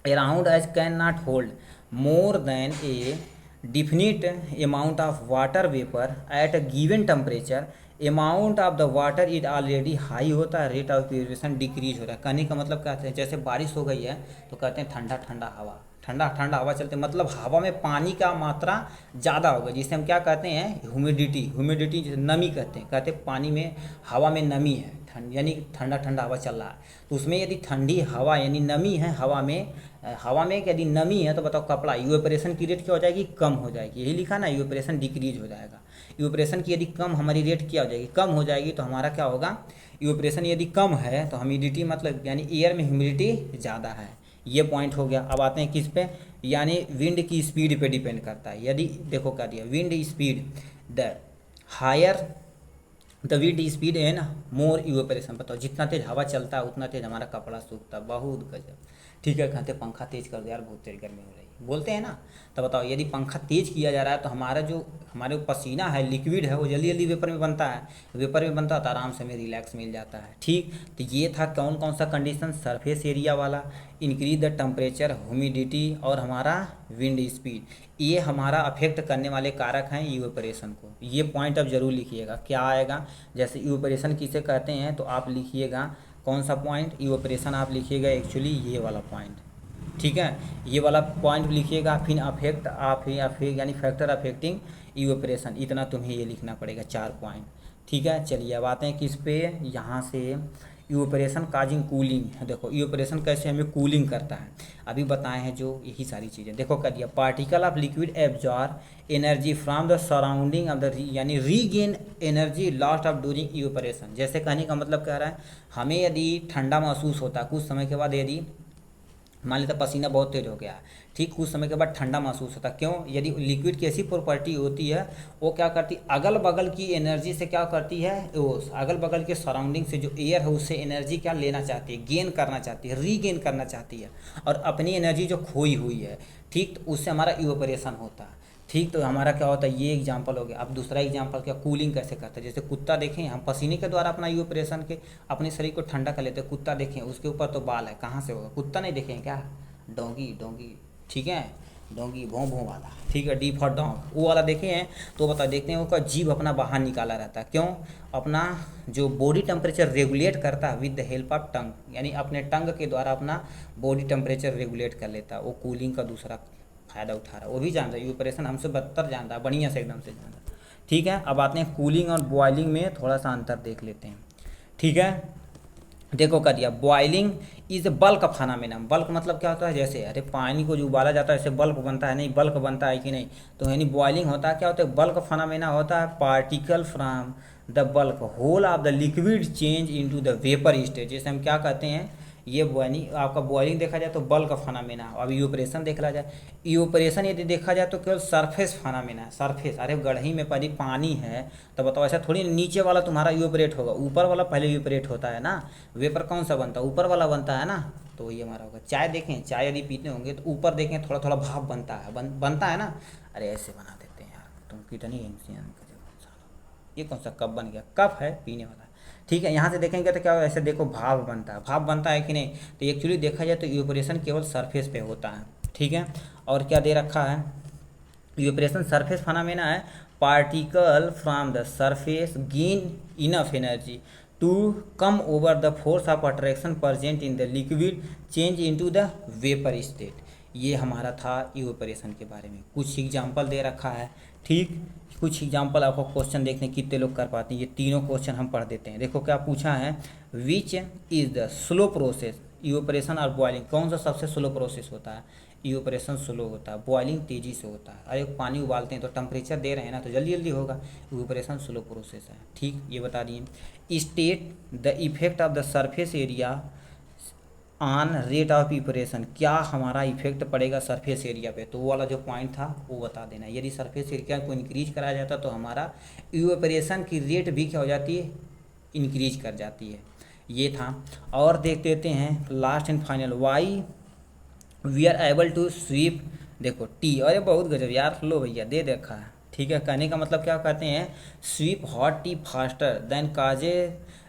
Speaker 1: around as can not hold more than a definite amount of water vapour at a given temperature amount of the water is already high होता है, रेट ऑफ इवेपोरेशन डिक्रीज होता है। कहने का मतलब कहते हैं जैसे बारिश हो गई है तो कहते हैं ठंडा ठंडा हवा, ठंडा ठंडा हवा चलते, मतलब हवा में पानी का मात्रा ज़्यादा होगा, जिसे हम क्या कहते हैं ह्यूमिडिटी, ह्यूमिडिटी जिसे नमी कहते हैं पानी में हवा में नमी है, यानी ठंडा ठंडा हवा चल रहा है। तो उसमें यदि ठंडी हवा यानी नमी है हवा में यदि नमी है तो बताओ कपड़ा इवेपोरेशन की रेट क्या हो जाएगी, कम हो जाएगी। यही लिखा ना, इवेपोरेशन डिक्रीज हो जाएगा। इवेपोरेशन की यदि कम हमारी रेट क्या हो जाएगी, कम हो जाएगी, तो हमारा क्या होगा, इवेपोरेशन यदि कम है तो ह्यूमिडिटी मतलब यानी एयर में ह्यूमिडिटी ज़्यादा है। ये पॉइंट हो गया। अब आते हैं किस पे, यानी विंड की स्पीड पे डिपेंड करता है। यदि देखो क्या दिया, wind speed the higher the wind speed and more evaporation. बताओ जितना तेज हवा चलता है उतना तेज हमारा कपड़ा सूखता है। बहुत गजब। ठीक है, कहते पंखा तेज कर दो यार, बहुत तेज गर्मी हो रही है, बोलते हैं ना। तो बताओ यदि पंखा तेज किया जा रहा है तो हमारा जो हमारे पसीना है, लिक्विड है, वो जल्दी जल्दी वेपर में बनता है, वेपर में बनता है तो आराम से हमें रिलैक्स मिल जाता है। ठीक, तो ये था कौन कौन सा कंडीशन, सरफेस एरिया वाला, इंक्रीज द टेम्परेचर, ह्यूमिडिटी और हमारा विंड स्पीड। ये हमारा अफेक्ट करने वाले कारक हैं इवेपोरेशन को। ये पॉइंट अब जरूर लिखिएगा, क्या आएगा, जैसे इवेपोरेशन किसे कहते हैं तो आप लिखिएगा कौन सा पॉइंट, इवेपोरेशन आप लिखिएगा एक्चुअली ये वाला पॉइंट। ठीक है, ये वाला पॉइंट लिखिएगा, फिर अफेक्ट यानी फैक्टर अफेक्टिंग इवेपोरेशन, इतना तुम्हें ये लिखना पड़ेगा, 4 पॉइंट। ठीक है, चलिए अब आते हैं किस पे, यहाँ से इवेपोरेशन काजिंग कूलिंग। देखो इवेपोरेशन कैसे हमें कूलिंग करता है, अभी बताए हैं जो यही सारी चीज़ें। देखो कर दिया, particle of liquid absorb energy from the surrounding of the यानी regain energy lost of during evaporation. जैसे कहने का मतलब कह रहा है, हमें यदि ठंडा महसूस होता है कुछ समय के बाद, यदि मान लेते पसीना बहुत तेज हो गया, ठीक, कुछ समय के बाद ठंडा महसूस होता, क्यों, यदि लिक्विड की ऐसी प्रॉपर्टी होती है वो क्या करती, अगल बगल की एनर्जी से क्या करती है, वो अगल बगल के सराउंडिंग से जो एयर है उससे एनर्जी क्या लेना चाहती है, गेन करना चाहती है, रीगेन करना चाहती है, और अपनी एनर्जी जो खोई हुई है, ठीक, तो उससे हमारा इवेपोरेशन होता है। ठीक, तो हमारा क्या होता है, ये एग्जांपल हो गया। अब दूसरा एग्जांपल क्या, कूलिंग कैसे करते हैं, जैसे कुत्ता देखें, हम पसीने के द्वारा अपना इवेपोरेशन के अपने शरीर को ठंडा कर लेते हैं। कुत्ता देखें, उसके ऊपर तो बाल है, कहाँ से होगा, कुत्ता नहीं देखें क्या, डोंगी, ठीक है, डोंगी भों भों वाला, ठीक है, डी फॉर डॉग, वो वाला देखे हैं तो बता देखते हैं उसका जीभ अपना बाहर निकाला रहता है, क्यों, अपना जो बॉडी टेम्परेचर रेगुलेट करता है with the help of tongue, यानी अपने टंग के द्वारा अपना बॉडी टेम्परेचर रेगुलेट कर लेता है। वो कूलिंग का दूसरा फ़ायदा उठा रहा है, वो भी जानता है, इवेपोरेशन हमसे बदतर जानता है, बढ़िया से एकदम से जानता है। ठीक है, अब आते हैं कूलिंग और बॉइलिंग में थोड़ा सा अंतर देख लेते हैं। ठीक है, देखो कर दिया, boiling is bulk phenomenon. Bulk मतलब क्या होता है, जैसे अरे पानी को जो उबाला जाता है ऐसे बल्क बनता है, नहीं बल्क बनता है कि नहीं, तो यानी बॉइलिंग होता है, क्या होता है, बल्क फिनोमेना होता है, particle from the bulk whole of the liquid change into the vapour stage. जैसे हम क्या कहते हैं, ये बॉइलिंग, आपका बॉइलिंग देखा जाए तो बल्क फिनोमेना। अब इवेपोरेशन देखा जाए, इवेपोरेशन यदि देखा जाए तो केवल सरफेस फिनोमेना, सरफेस, अरे गढ़ही में पहले पानी है तो बताओ ऐसा थोड़ी नीचे वाला तुम्हारा इवेपोरेट होगा, ऊपर वाला पहले इवेपोरेट होता है ना, वेपर कौन सा बनता है, ऊपर वाला बनता है ना, तो ये हमारा होगा। चाय देखें, चाय यदि पीते होंगे तो ऊपर देखें थोड़ा थोड़ा भाप बनता है, बनता है ना, अरे ऐसे बना देते हैं यार, तुम कितनी इंसान, ये कौन सा कप बन गया, कप है पीने वाला। ठीक है, यहाँ से देखेंगे तो क्या ऐसे देखो भाप बनता है, भाप बनता है कि नहीं, तो एक्चुअली देखा जाए तो इवेपोरेशन केवल सरफेस पे होता है। ठीक है, और क्या दे रखा है, इवेपोरेशन सरफेस फिनोमेना है, particle from the surface gain enough energy to come over the force of attraction present in the liquid change into the vapour state. ये हमारा था इवेपोरेशन के बारे में, कुछ एग्जाम्पल दे रखा है। ठीक, कुछ एग्जाम्पल आपको क्वेश्चन देखने कितने लोग कर पाते हैं, ये तीनों क्वेश्चन हम पढ़ देते हैं। देखो क्या पूछा है, which is the slow process, evaporation और बॉइलिंग, कौन सा सबसे स्लो प्रोसेस होता है, इवेपोरेशन स्लो होता है, बॉइलिंग तेज़ी से होता है। अरे पानी उबालते हैं तो टेम्परेचर दे रहे हैं ना, तो जल्दी जल्दी होगा, इवेपोरेशन स्लो प्रोसेस है। ठीक, ये बता दिए। State the effect of the surface area on rate of evaporation, क्या हमारा इफेक्ट पड़ेगा सरफेस एरिया पे, तो वो वाला जो पॉइंट था वो बता देना। यदि सरफेस एरिया को इंक्रीज कराया जाता तो हमारा इवेपोरेशन की रेट भी क्या हो जाती है, इंक्रीज कर जाती है। ये था, और देख देते हैं last and final, why we are able to sweep. देखो टी, अरे बहुत गजब यार, लो भैया दे देखा है। ठीक है, कहने का मतलब क्या कहते हैं, sweep hot tea faster than cause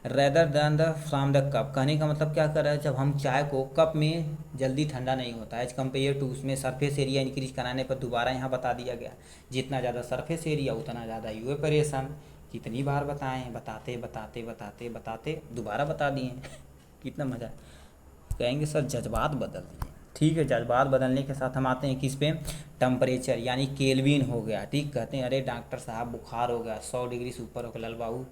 Speaker 1: rather than the from the cup. कहने का मतलब क्या कर रहा है, जब हम चाय को कप में जल्दी ठंडा नहीं होता एज कम्पेयर टू, उसमें सरफेस एरिया इंक्रीज कराने पर दोबारा यहाँ बता दिया गया, जितना ज़्यादा सरफेस एरिया उतना ज़्यादा इवेपोरेशन। कितनी बार बताएं, बताते बताते बताते बताते दोबारा बता दिए कितना मज़ा। कहेंगे सर जज्बात बदल दिए। ठीक है, जज्बात बदलने के साथ हम आते हैं किस पे, टेम्परेचर यानी केल्विन हो गया। ठीक, कहते हैं अरे डॉक्टर साहब बुखार हो गया 100 डिग्री से ऊपर हो गया बाबू,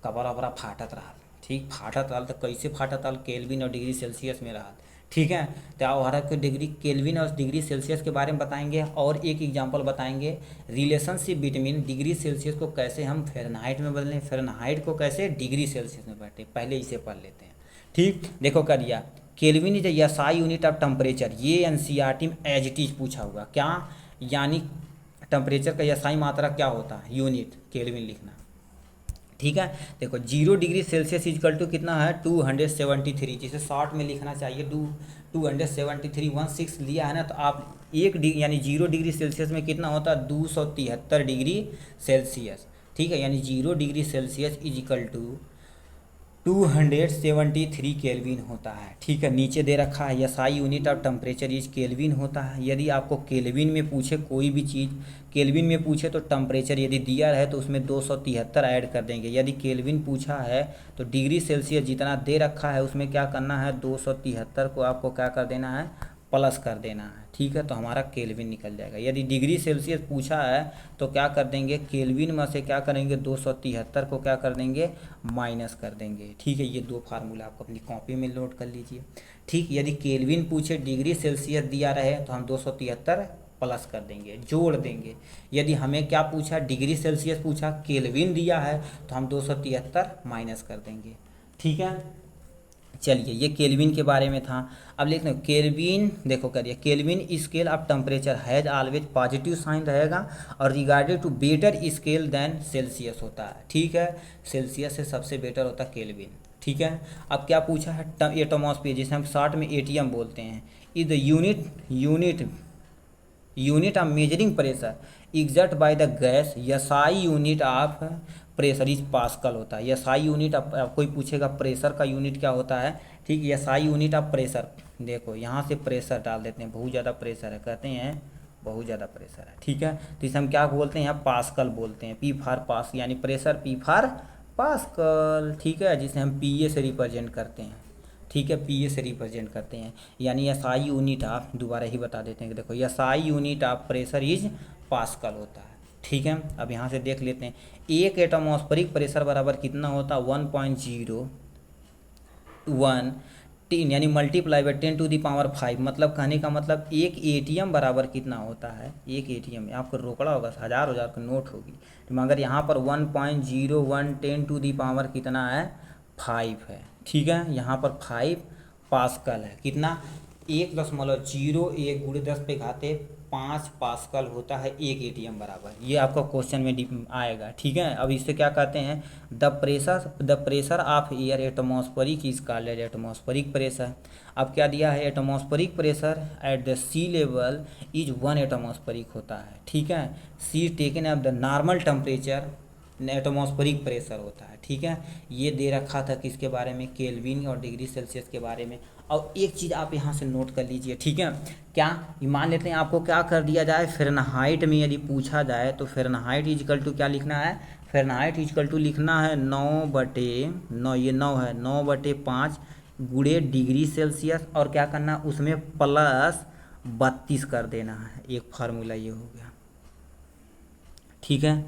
Speaker 1: कपड़ा वपड़ा फाटत रहा। ठीक, फाटत रहा तो कैसे फाटत रहा, केल्विन और डिग्री सेल्सियस में रहा। ठीक है, तो हमारा को डिग्री केल्विन और डिग्री सेल्सियस के बारे में बताएंगे और एक एग्जांपल बताएंगे रिलेशनशिप बिटवीन डिग्री सेल्सियस को कैसे हम फ़ारेनहाइट में बदलें, फ़ारेनहाइट को कैसे डिग्री सेल्सियस में बैठे। पहले इसे पढ़ लेते हैं। ठीक, देखो कर दिया kelvin is SI unit of temperature, ये एनसीईआरटी में एज इट इज पूछा होगा क्या, यानी टेम्परेचर का एसआई मात्रा क्या होता है, यूनिट केल्विन लिखना। ठीक है, देखो 0 डिग्री सेल्सियस इजकल टू कितना है 273, जिसे शॉर्ट में लिखना चाहिए 273 लिया है ना, तो आप यानी 0 डिग्री सेल्सियस में कितना होता है 273 डिग्री सेल्सियस। ठीक है, यानी 0 degree Celsius is equal to 273 kelvin होता है। ठीक है, नीचे दे रखा है SI unit of temperature is kelvin होता है। यदि आपको केल्विन में पूछे कोई भी चीज़, केल्विन में पूछे तो टेम्परेचर यदि दिया है तो उसमें 273 ऐड कर देंगे। यदि केल्विन पूछा है तो डिग्री सेल्सियस जितना दे रखा है उसमें क्या करना है 273 को आपको क्या कर देना है, प्लस कर देना है। ठीक है, तो हमारा केल्विन निकल जाएगा। यदि डिग्री सेल्सियस पूछा है तो क्या कर देंगे, केल्विन में से क्या करेंगे 273 को क्या कर देंगे, माइनस कर देंगे। ठीक है, ये दो फार्मूला आपको अपनी कॉपी में नोट कर लीजिए। ठीक, यदि केल्विन पूछे डिग्री सेल्सियस दिया रहे तो हम 273 प्लस कर देंगे, जोड़ देंगे। यदि हमें क्या पूछा, डिग्री सेल्सियस पूछा, केल्विन दिया है तो हम 273 माइनस कर देंगे। ठीक है, चलिए ये केल्विन के बारे में था। अब लिखते हैं केल्विन, देखो करिए kelvin scale of temperature has always positive sign रहेगा और regarded to better scale than Celsius होता है। ठीक है, सेल्सियस से सबसे बेटर होता है केल्विन। ठीक है, अब क्या पूछा है एटमॉस्फेयर, जिसे हम शॉर्ट में एटीएम बोलते हैं, is the unit of measuring pressure exert by the gas, SI unit of pressure is pascal होता है। एसआई यूनिट ऑफ, कोई पूछेगा प्रेशर का यूनिट क्या होता है। ठीक, एसआई यूनिट ऑफ प्रेशर, देखो यहाँ से प्रेशर डाल देते हैं, बहुत ज़्यादा प्रेशर है, कहते हैं बहुत ज़्यादा प्रेशर है। ठीक है, तो इसे हम क्या बोलते हैं, यहाँ पास्कल बोलते हैं, पी फार पास यानी प्रेशर, पी फार पास्कल। ठीक है, जिसे हम पीए से रिप्रेजेंट करते हैं। ठीक है, पीए से रिप्रेजेंट करते हैं, यानी एसआई यूनिट ऑफ, दोबारा ही बता देते हैं कि देखो SI unit of pressure is pascal होता है। ठीक है, अब यहाँ से देख लेते हैं एक एटमॉस्फेरिक प्रेशर बराबर कितना होता है 1.01 यानी मल्टीप्लाई बाई 10⁵, मतलब कहने का मतलब एक एटीएम बराबर कितना होता है, एक एटीएम में आपको रोकड़ा होगा, हज़ार का नोट होगी, मगर यहाँ पर 1.01 10⁻⁴ कितना है 5 है। ठीक है, यहाँ पर 5 पास्कल है, कितना 1.01 × 10⁵ पास्कल होता है एक एटीएम बराबर। ये आपका क्वेश्चन में आएगा। ठीक है, अब इससे क्या कहते हैं, the pressure of air atmospheric is called atmospheric pressure. अब क्या दिया है, atmospheric pressure at the sea level is 1 atmospheric होता है। ठीक है, sea taken of the normal temperature atmospheric pressure होता है। ठीक है, ये दे रखा था किसके बारे में, केल्विन और डिग्री सेल्सियस के बारे में। और एक चीज़ आप यहाँ से नोट कर लीजिए। ठीक है, क्या मान लेते हैं आपको क्या कर दिया जाए, फ़ारेनहाइट में यदि पूछा जाए तो फ़ारेनहाइट इजकल टू क्या लिखना है, फ़ारेनहाइट इजकल टू लिखना है 9/9, ये 9 है, 9/5 गुणे डिग्री सेल्सियस, और क्या करना उसमें प्लस 32 कर देना है। एक फार्मूला ये हो गया। ठीक है,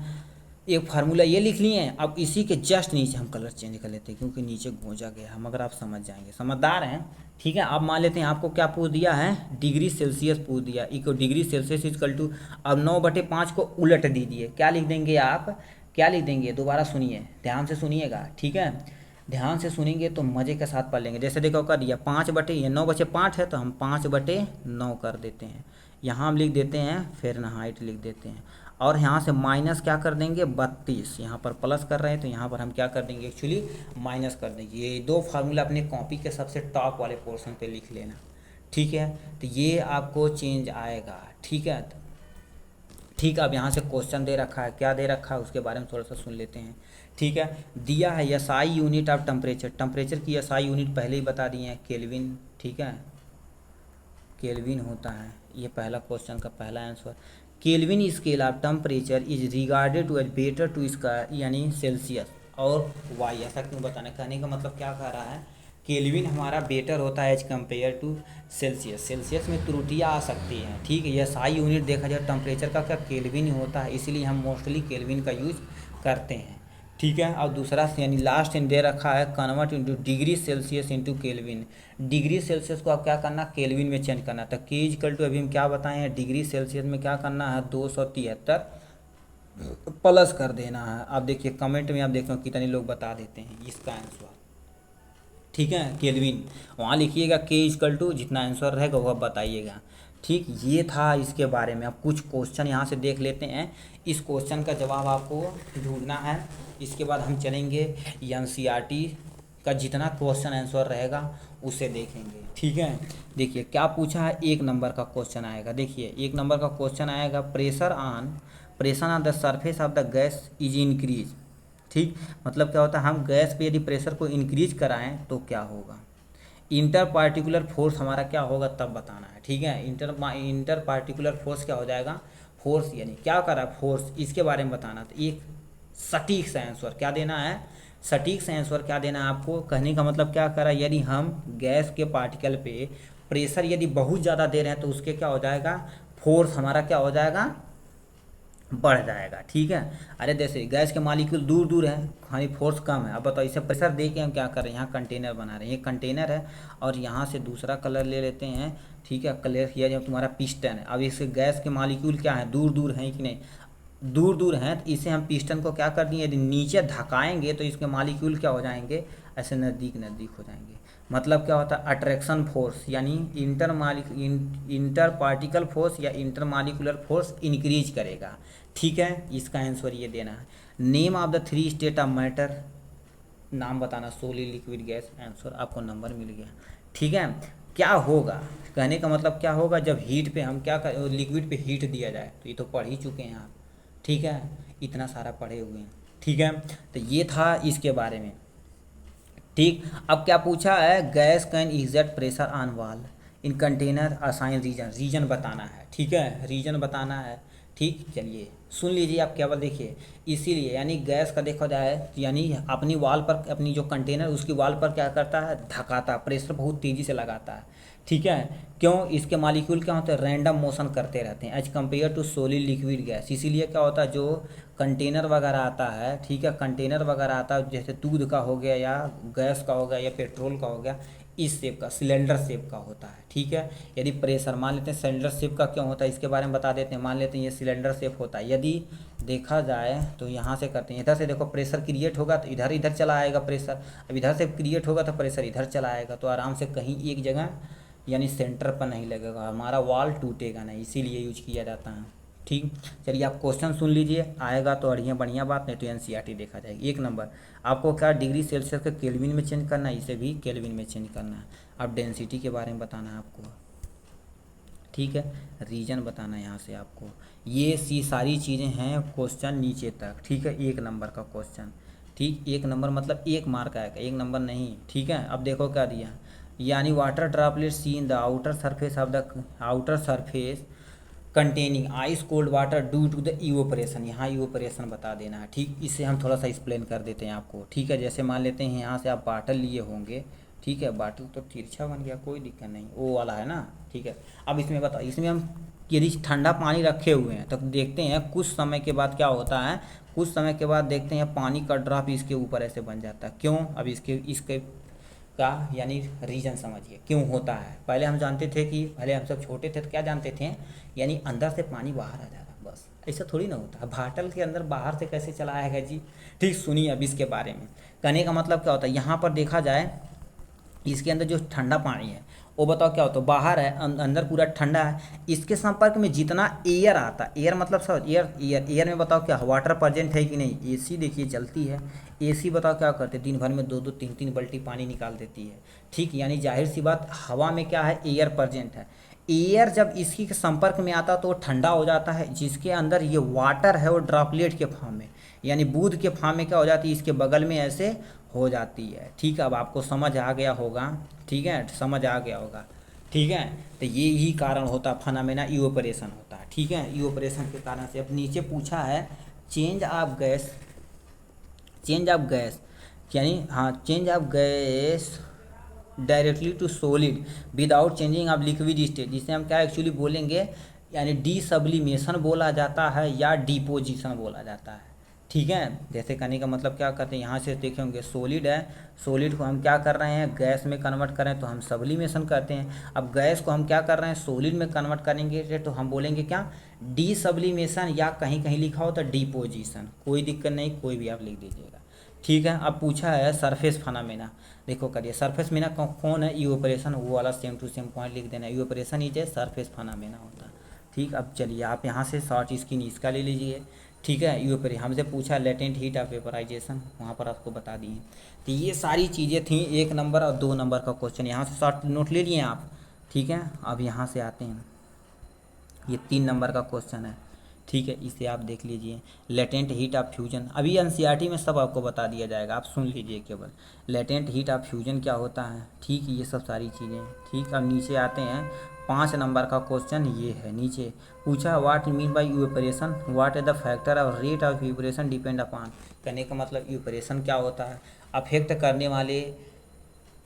Speaker 1: एक फार्मूला ये लिख लिए। अब इसी के जस्ट नीचे हम कलर चेंज कर लेते हैं क्योंकि नीचे गोंजा गया है, मगर आप समझ जाएंगे, समझदार हैं। ठीक है, अब मान लेते हैं आपको क्या पूछ दिया है, डिग्री सेल्सियस पूछ दिया, इको डिग्री सेल्सियस इक्वल टू, अब 9/5 को उलट दीजिए, क्या लिख देंगे आप, क्या लिख देंगे, दोबारा सुनिए, ध्यान से सुनिएगा। ठीक है, ध्यान से सुनेंगे तो मज़े के साथ पढ़ लेंगे। जैसे देखो कर दिया 9/5 है तो हम 5/9 कर देते हैं, यहाँ हम लिख देते हैं फ़ारेनहाइट लिख देते हैं, और यहाँ से माइनस क्या कर देंगे 32, यहाँ पर प्लस कर रहे हैं तो यहाँ पर हम क्या कर देंगे एक्चुअली माइनस कर देंगे। ये दो फार्मूला अपने कॉपी के सबसे टॉप वाले पोर्शन पे लिख लेना। ठीक है, तो ये आपको चेंज आएगा। ठीक है, ठीक, अब यहाँ से क्वेश्चन दे रखा है, क्या दे रखा है उसके बारे में थोड़ा सा सुन लेते हैं। ठीक है, दिया है SI unit of temperature, temperature की एसआई यूनिट पहले ही बता दिए हैं केल्विन। ठीक है, केल्विन होता है, ये पहला क्वेश्चन का पहला answer. Kelvin scale of temperature is regarded to as better to इसका यानी सेल्सियस और वाई। ऐसा क्यों बताना, कहने का मतलब क्या कह रहा है, केल्विन हमारा बेटर होता है as compare to Celsius. Celsius में त्रुटियाँ आ सकती हैं, ठीक है। यह साई यूनिट देखा जाए टेम्परेचर का क्या केल्विन ही होता है, इसीलिए हम मोस्टली केल्विन का यूज़ करते हैं, ठीक है। और दूसरा यानी लास्ट इन दे रखा है convert into degree Celsius into kelvin. Degree Celsius को आप क्या करना, केल्विन में चेंज करना। तो के इक्वल टू अभी हम क्या बताए हैं, डिग्री सेल्सियस में क्या करना है 273 प्लस कर देना है। आप देखिए कमेंट में आप देखो कितने लोग बता देते हैं इसका आंसर, ठीक है। केल्विन वहाँ लिखिएगा, के इक्वल टू जितना आंसर रहेगा वह बताइएगा, ठीक। ये था इसके बारे में। अब कुछ क्वेश्चन यहाँ से देख लेते हैं, इस क्वेश्चन का जवाब आपको ढूंढना है। इसके बाद हम चलेंगे एनसीईआरटी का जितना क्वेश्चन आंसर रहेगा उसे देखेंगे, ठीक है। देखिए क्या पूछा है, 1 नंबर का क्वेश्चन आएगा। देखिए 1 नंबर का क्वेश्चन आएगा, pressure on the surface of the gas is increase, ठीक। मतलब क्या होता है, हम गैस पे यदि प्रेशर को इंक्रीज कराएं तो क्या होगा। इंटर पार्टिकुलर फोर्स हमारा क्या होगा तब बताना है, ठीक है। इंटर पार्टिकुलर फोर्स क्या हो जाएगा, फोर्स यानी क्या करा फोर्स, इसके बारे में बताना। तो एक सटीक से आंसर क्या देना है, सटीक से आंसर क्या देना है आपको। कहने का मतलब क्या करा, यदि हम गैस के पार्टिकल पे प्रेशर यदि बहुत ज़्यादा दे रहे हैं तो उसके क्या हो जाएगा, फोर्स हमारा क्या हो जाएगा, बढ़ जाएगा, ठीक है। अरे जैसे गैस के मॉलिक्यूल दूर दूर हैं, हमारी फोर्स कम है। अब बताओ इसे प्रेशर दे के हम क्या कर रहे हैं, यहाँ कंटेनर बना रहे हैं, ये कंटेनर है और यहाँ से दूसरा कलर ले लेते हैं, ठीक है। कलर किया जब तुम्हारा पिस्टन है। अब इस गैस के मॉलिक्यूल क्या है, दूर दूर हैं कि नहीं, दूर दूर हैं। तो इसे हम पिस्टन को क्या कर दिए, यदि नीचे धकाएंगे तो इसके मॉलिक्यूल क्या हो जाएंगे, ऐसे नज़दीक नज़दीक हो जाएंगे। मतलब क्या होता है, अट्रैक्शन फोर्स यानी इंटर पार्टिकल फोर्स या इंटर मॉलिक्यूलर फोर्स इंक्रीज करेगा, ठीक है। इसका आंसर ये देना है। Name of the 3 state of matter, नाम बताना, सॉलिड लिक्विड गैस, आंसर आपको नंबर मिल गया, ठीक है। क्या होगा, कहने का मतलब क्या होगा, जब हीट पे हम क्या कर, लिक्विड पे हीट दिया जाए, तो ये तो पढ़ ही चुके हैं आप, ठीक है, इतना सारा पढ़े हुए हैं, ठीक है। तो ये था इसके बारे में, ठीक। अब क्या पूछा है, gas can exert pressure on wall in container assign reason, reason बताना है, ठीक है, रीजन बताना है, ठीक। चलिए सुन लीजिए आप केवल, देखिए इसीलिए यानी गैस का देखा जाए यानी अपनी वॉल पर, अपनी जो कंटेनर उसकी वॉल पर क्या करता है, धकाता, प्रेशर बहुत तेज़ी से लगाता है, ठीक है। क्यों, इसके मॉलिक्यूल क्या होते हैं, रैंडम मोशन करते रहते हैं as compare to solid liquid gas. इसीलिए क्या होता है, जो कंटेनर वगैरह आता है, ठीक है, कंटेनर वगैरह आता है जैसे दूध का हो गया या गैस का हो गया या पेट्रोल का हो गया, इस शेप का, सिलेंडर शेप का होता है, ठीक है। यदि प्रेशर मान लेते हैं सिलेंडर शेप का क्यों होता है, इसके बारे में बता देते हैं। मान लेते हैं ये सिलेंडर शेप होता है, यदि देखा जाए तो यहाँ से करते हैं, इधर से देखो प्रेशर क्रिएट होगा तो इधर इधर चला आएगा प्रेशर, अब इधर से क्रिएट होगा तो प्रेशर इधर चला आएगा, तो आराम से कहीं एक जगह यानी सेंटर पर नहीं लगेगा, हमारा वॉल टूटेगा नहीं, इसीलिए यूज किया जाता है, ठीक। चलिए आप क्वेश्चन सुन लीजिए, आएगा तो बढ़िया बढ़िया बात, नहीं तो एनसीईआरटी देखा जाएगी। 1 नंबर आपको क्या डिग्री सेल्सियस के केल्विन में चेंज करना है, इसे भी केल्विन में चेंज करना है। अब डेंसिटी के बारे में बताना है आपको, ठीक है, रीजन बताना है यहाँ से आपको। ये सारी चीज़ें हैं क्वेश्चन नीचे तक, ठीक है। 1 नंबर का क्वेश्चन, ठीक, 1 नंबर मतलब 1 मार्क आएगा, 1 नंबर नहीं, ठीक है। अब देखो क्या दिया, यानी water droplet see in the outer surface of the outer surface containing ice cold water due to the evaporation, यहाँ इवोपरेशन बता देना है, ठीक। इसे हम थोड़ा सा एक्सप्लेन कर देते हैं आपको, ठीक है। जैसे मान लेते हैं यहाँ से आप बाटल लिए होंगे, ठीक है, बाटल तो तिरछा बन गया, कोई दिक्कत नहीं, वो वाला है ना, ठीक है। अब इसमें बताओ, इसमें हम यदि ठंडा पानी रखे हुए हैं तो देखते हैं कुछ समय के बाद क्या होता है, कुछ समय के बाद देखते हैं पानी का ड्रॉप इसके ऊपर ऐसे बन जाता है, क्यों। अब इसके का यानी रीजन समझिए क्यों होता है। पहले हम जानते थे कि, पहले हम सब छोटे थे तो क्या जानते थे, यानी अंदर से पानी बाहर आ जाता, बस ऐसा थोड़ी ना होता है, बाटल के अंदर बाहर से कैसे चला आएगा जी, ठीक। सुनिए अब इसके बारे में, कहने का मतलब क्या होता है, यहाँ पर देखा जाए इसके अंदर जो ठंडा पानी है वो बताओ क्या होता है, बाहर है, अंदर पूरा ठंडा है, इसके संपर्क में जितना एयर आता है, एयर मतलब सब एयर में बताओ क्या वाटर प्रेजेंट है कि नहीं। एसी देखिए चलती है, एसी बताओ क्या करते हैं, दिन भर में 2-2 3-3 बाल्टी पानी निकाल देती है, ठीक। यानी जाहिर सी बात, हवा में क्या है, एयर प्रेजेंट है। एयर जब इसकी के संपर्क में आता तो वो ठंडा हो जाता है, जिसके अंदर ये वाटर है वो ड्रॉपलेट के फॉर्म में यानी बूंद के फॉर्म में क्या हो जाती है, इसके बगल में ऐसे हो जाती है, ठीक है। अब आपको समझ आ गया होगा, ठीक है, समझ आ गया होगा, ठीक है। तो ये ही कारण होता है, फनामेना इवोपरेशन होता है। ठीक है, इवोपरेशन के कारण से। अब नीचे पूछा है change of gas, change of gas यानी हाँ change of gas directly to solid without changing of liquid state, जिसे हम क्या एक्चुअली बोलेंगे, यानी डी सब्लिमेशन बोला जाता है या डिपोजिशन बोला जाता है। ठीक है, जैसे कहने का मतलब क्या करते हैं, यहाँ से देखे होंगे सॉलिड है, सॉलिड को हम क्या कर रहे हैं गैस में कन्वर्ट करें तो हम सब्लिमेशन करते हैं। अब गैस को हम क्या कर रहे हैं सॉलिड में कन्वर्ट करेंगे तो हम बोलेंगे क्या, डी सब्लिमेशन, या कहीं कहीं लिखा हो तो डिपोजिशन, कोई दिक्कत नहीं, कोई भी आप लिख दीजिएगा। ठीक है, अब पूछा है सरफेस फनामेना, देखो करिए सरफेस मेना कौन है, इवोपरेशन, वो वाला सेम टू सेम पॉइंट लिख देना, इवोपरेशन इज ए सरफेस फनामेना होता है। ठीक, अब चलिए आप यहाँ से शॉर्ट स्किन इसका ले लीजिए। ठीक है, यूपरी हमसे पूछा लेटेंट हीट ऑफ वेपराइजेशन, वहाँ पर आपको बता दिए। तो ये सारी चीज़ें थी 1 नंबर और 2 नंबर का क्वेश्चन, यहाँ से शॉर्ट नोट ले लिए आप। ठीक है, अब यहाँ से आते हैं, ये 3 नंबर का क्वेश्चन है। ठीक है, इसे आप देख लीजिए, लेटेंट हीट ऑफ फ्यूजन, अभी एनसीईआरटी में सब आपको बता दिया जाएगा, आप सुन लीजिए केवल, लेटेंट हीट ऑफ फ्यूजन क्या होता है। ठीक, ये सब सारी चीज़ें। ठीक, अब नीचे आते हैं 5 नंबर का क्वेश्चन, ये है नीचे पूछा what mean by evaporation, what is the factor of rate of evaporation depend upon, कहने का मतलब इवेपोरेशन क्या होता है, अफेक्ट करने वाले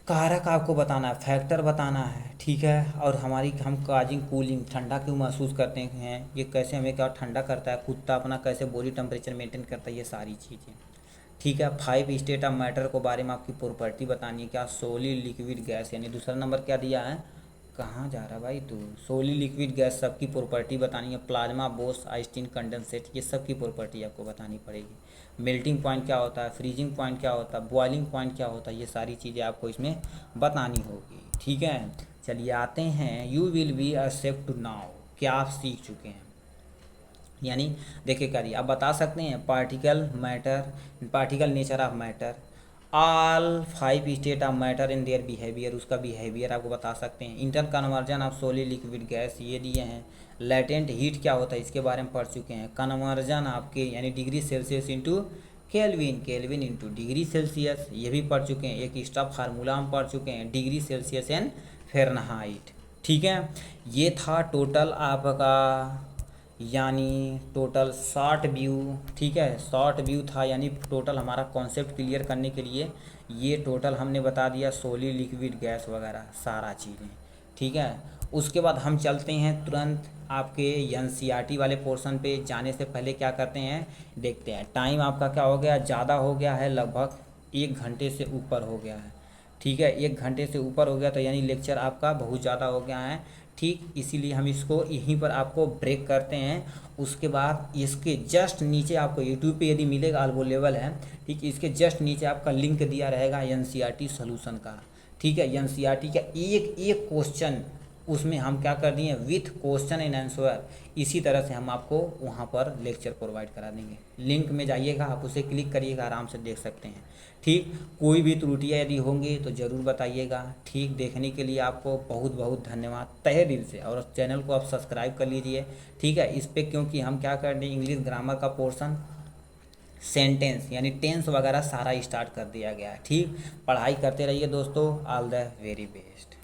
Speaker 1: कारक आपको बताना है, फैक्टर बताना है। ठीक है, और हम काजिंग कूलिंग, ठंडा क्यों महसूस करते हैं, ये कैसे हमें क्या ठंडा करता है, कुत्ता अपना कैसे बॉडी टेम्परेचर मेंटेन करता है, ये सारी चीज़ें। ठीक है, 5 स्टेट ऑफ मैटर को बारे में आपकी प्रॉपर्टी बतानी है, क्या सॉलिड लिक्विड गैस, यानी दूसरा नंबर क्या दिया है, कहाँ जा रहा है भाई तू, सॉलिड लिक्विड गैस सबकी प्रॉपर्टी बतानी है, प्लाज्मा बोस आइंस्टीन कंडेंसेट, ये सब की प्रॉपर्टी आपको बतानी पड़ेगी। मेल्टिंग पॉइंट क्या होता है, फ्रीजिंग पॉइंट क्या होता है, बॉइलिंग पॉइंट क्या होता है, ये सारी चीज़ें आपको इसमें बतानी होगी। ठीक है, चलिए आते हैं you will be except now, क्या आप सीख चुके हैं, यानी देखिए करिए आप बता सकते हैं particle matter, particle nature of matter, all 5 state of matter in their behaviour, उसका बिहेवियर आपको बता सकते हैं, inter conversion of solid liquid gas ये दिए हैं, लेटेंट हीट क्या होता है इसके बारे में पढ़ चुके हैं, कन्वर्जन आपके यानी degree Celsius into kelvin, kelvin into degree Celsius ये भी पढ़ चुके हैं, एक एक्स्ट्रा फार्मूला हम पढ़ चुके हैं डिग्री सेल्सियस एंड फ़ारेनहाइट। ठीक है, ये था टोटल आपका, यानी टोटल शॉर्ट व्यू। ठीक है, शॉर्ट व्यू था, यानी टोटल हमारा कॉन्सेप्ट क्लियर करने के लिए ये टोटल हमने बता दिया, सॉलिड लिक्विड गैस वगैरह सारा चीज़ें। ठीक है, उसके बाद हम चलते हैं तुरंत आपके एनसीईआरटी वाले पोर्शन पे जाने से पहले क्या करते हैं देखते हैं, टाइम आपका क्या हो गया, ज़्यादा हो गया है, लगभग 1 घंटे से ऊपर हो गया है। ठीक है, 1 घंटे से ऊपर हो गया तो यानी लेक्चर आपका बहुत ज़्यादा हो गया है। ठीक, इसीलिए हम इसको यहीं पर आपको ब्रेक करते हैं। उसके बाद इसके जस्ट नीचे आपको यूट्यूब पे यदि मिलेगा अवेलेबल है, ठीक, इसके जस्ट नीचे आपका लिंक दिया रहेगा एनसीईआरटी सॉल्यूशन का। ठीक है, एनसीईआरटी का एक एक क्वेश्चन उसमें हम क्या कर दिए विथ क्वेश्चन एंड आंसर, इसी तरह से हम आपको वहाँ पर लेक्चर प्रोवाइड करा देंगे। लिंक में जाइएगा, आप उसे क्लिक करिएगा, आराम से देख सकते हैं। ठीक, कोई भी त्रुटियाँ यदि होंगी तो ज़रूर बताइएगा। ठीक, देखने के लिए आपको बहुत बहुत धन्यवाद तहे दिल से, और चैनल को आप सब्सक्राइब कर लीजिए। ठीक है, इस पर क्योंकि हम क्या कर दें इंग्लिश ग्रामर का पोर्शन, सेंटेंस यानी टेंस वगैरह सारा स्टार्ट कर दिया गया है। ठीक, पढ़ाई करते रहिए दोस्तों, ऑल द वेरी बेस्ट।